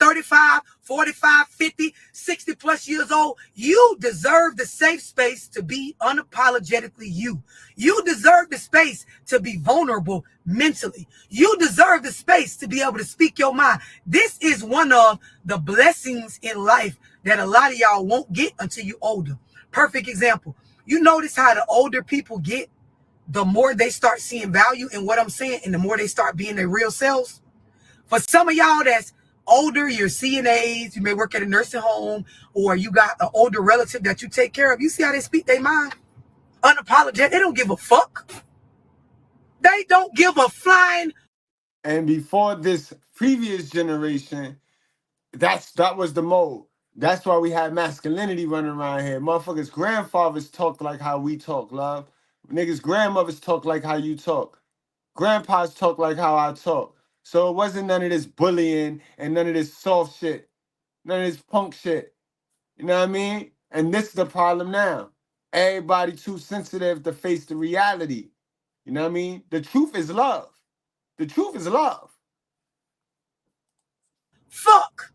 35, 45, 50, 60 plus years old, you deserve the safe space to be unapologetically you. You deserve the space to be vulnerable mentally. You deserve the space to be able to speak your mind. This is one of the blessings in life that a lot of y'all won't get until you're older. Perfect example. You notice how the older people get, the more they start seeing value in what I'm saying and the more they start being their real selves. For some of y'all that's older, you're CNAs, you may work at a nursing home, or you got an older relative that you take care of. You see how they speak their mind? Unapologetic. They don't give a fuck. They don't give a flying. And before this previous generation, that was the mode. That's why we had masculinity running around here. Motherfuckers' grandfathers talk like how we talk, love. Niggas' grandmothers talk like how you talk. Grandpas talk like how I talk. So it wasn't none of this bullying and none of this soft shit, none of this punk shit. You know what I mean? And this is the problem now. Everybody too sensitive to face the reality. You know what I mean? The truth is love. The truth is love. Fuck.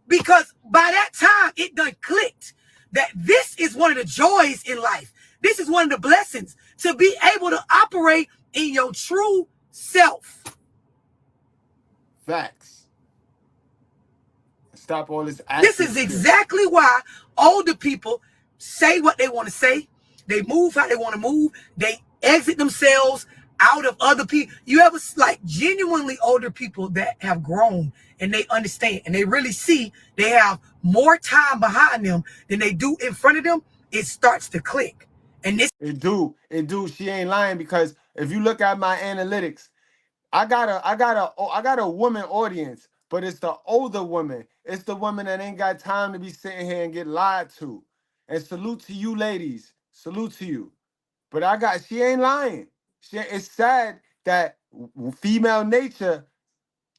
Because by that time, it done clicked that this is one of the joys in life. This is one of the blessings to be able to operate in your true self. Facts. Stop all this acting This is shit. exactly why older people say what they want to say. They move how they want to move. They exit themselves out of other people. You ever like genuinely older people that have grown and they understand and they really see they have more time behind them than they do in front of them? It starts to click. And this It do. She ain't lying, because if you look at my analytics, I got a woman audience, but it's the older woman. It's the woman that ain't got time to be sitting here and get lied to. And salute to you ladies. Salute to you. But she ain't lying. It's sad that female nature,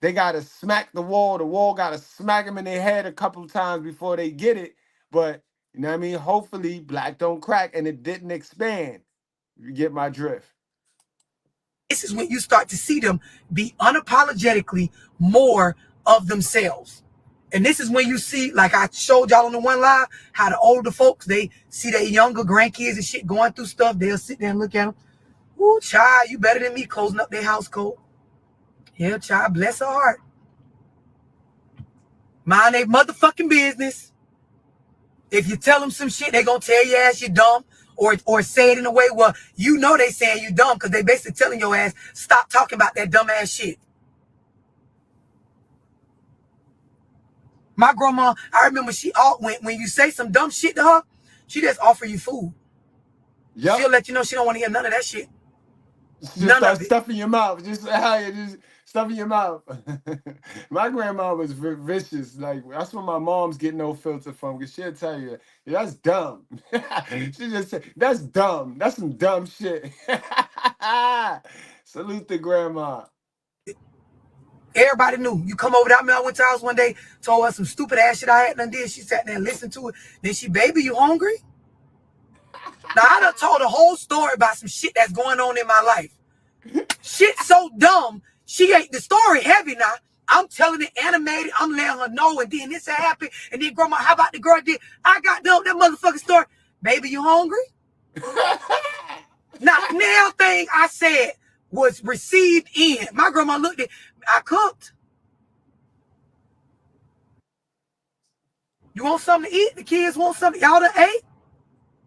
they gotta smack the wall gotta smack them in their head a couple of times before they get it. But you know what I mean? Hopefully black don't crack and it didn't expand. You get my drift. This is when you start to see them be unapologetically more of themselves. And this is when you see, like I showed y'all on the one live, how the older folks, they see their younger grandkids and shit going through stuff. They'll sit there and look at them. Ooh, child, you better than me closing up their house coat. Yeah, child, bless her heart. Mind their motherfucking business. If you tell them some shit, they gonna tell your ass you dumb. Or say it in a way where you know they saying you dumb because they basically telling your ass, stop talking about that dumb ass shit. My grandma, I remember when you say some dumb shit to her, she just offer you food. Yep. She'll let you know she don't want to hear none of that shit. Just start stuffing your mouth. Just stuffing your mouth. My grandma was vicious. Like, that's where my mom's getting no filter from, because she'll tell you, yeah, that's dumb. She just said, that's dumb. That's some dumb shit. Salute to grandma. Everybody knew. You come over to I went to her house one day, told her some stupid ass shit I had done did. She sat there and listened to it. Then she, baby, you hungry? Now, I done told a whole story about some shit that's going on in my life. Shit so dumb, she ain't the story heavy now. I'm telling it animated. I'm letting her know, and then this happened. And then grandma, how about the girl did? I got done that motherfucking story. Baby, you hungry? Now thing I said was received in. My grandma looked at, I cooked. You want something to eat? The kids want something. Y'all done ate?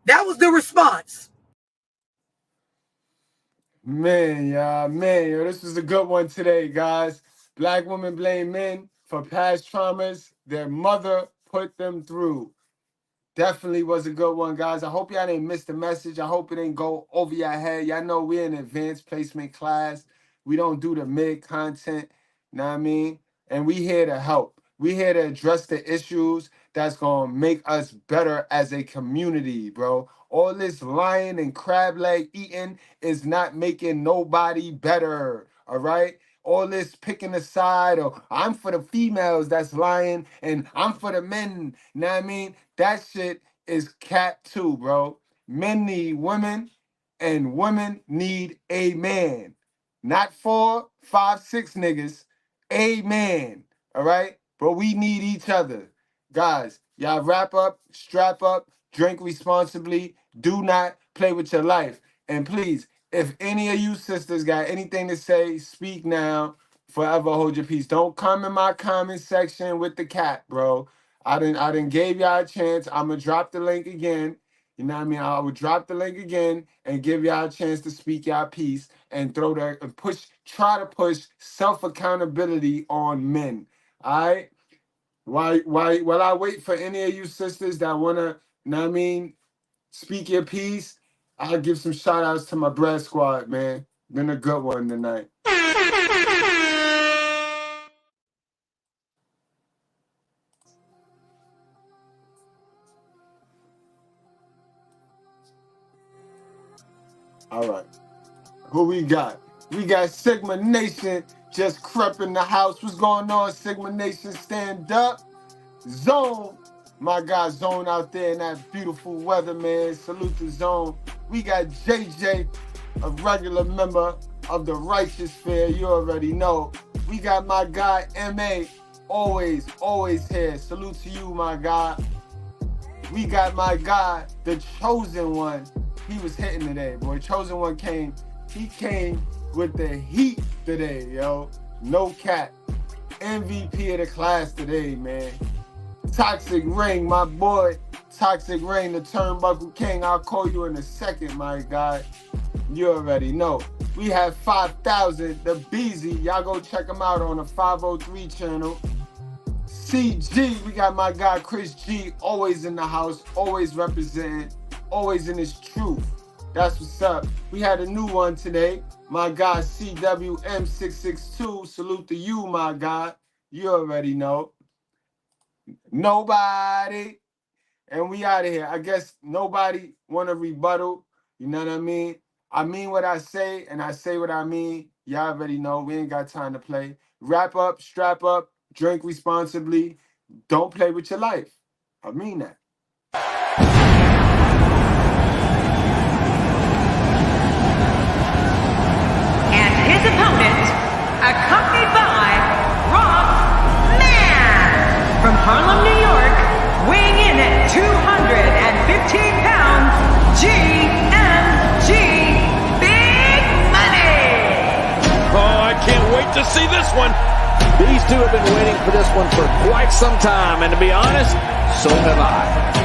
That was the response. Man, y'all, yo, this was a good one today, guys. Black women blame men for past traumas their mother put them through. Definitely was a good one, guys. I hope y'all didn't miss the message. I hope it didn't go over your head. Y'all know we're in advanced placement class. We don't do the mid content, know what I mean? And we here to help. We here to address the issues that's going to make us better as a community, bro. All this lying and crab leg eating is not making nobody better, all right? All this picking a side, or I'm for the females that's lying and I'm for the men, you know what I mean? That shit is cat too, bro. Men need women and women need a man. Not 4, 5, 6 niggas. A man, all right? But we need each other. Guys, y'all wrap up, strap up, drink responsibly. Do not play with your life. And please, if any of you sisters got anything to say, speak now. Forever hold your peace. Don't come in my comment section with the cat, bro. I didn't gave y'all a chance. I'ma drop the link again. You know what I mean? I would drop the link again and give y'all a chance to speak y'all piece and try to push self-accountability on men. All right? While I wait for any of you sisters that wanna, you know what I mean, speak your piece, I'll give some shout outs to my bread squad, man. Been a good one tonight. All right. Who we got? We got Sigma Nation just crept in the house. What's going on, Sigma Nation? Stand up. Zone. My guy Zone out there in that beautiful weather, man. Salute to Zone. We got JJ, a regular member of the Righteous Fair. You already know. We got my guy MA, always here. Salute to you, my guy. We got my guy, the Chosen One. He was hitting today, boy. Chosen One came. He came with the heat today, yo. No cap. MVP of the class today, man. Toxic Ring, my boy. Toxic Ring, the Turnbuckle King. I'll call you in a second, my guy. You already know. We have 5,000, the Beezy. Y'all go check him out on the 503 channel. CG, we got my guy Chris G, always in the house, always representing, always in his truth. That's what's up. We had a new one today. My guy CWM662. Salute to you, my guy. You already know. Nobody. And we out of here. I guess nobody want to rebuttal. You know what I mean? I mean what I say, and I say what I mean. Y'all already know. We ain't got time to play. Wrap up, strap up, drink responsibly. Don't play with your life. I mean that. And his opponent, accompanied by Rob Man from Harlem, New York, weighing in at 215 pounds, GMG Big Money. Oh, I can't wait to see this one. These two have been waiting for this one for quite some time, and to be honest, so have I.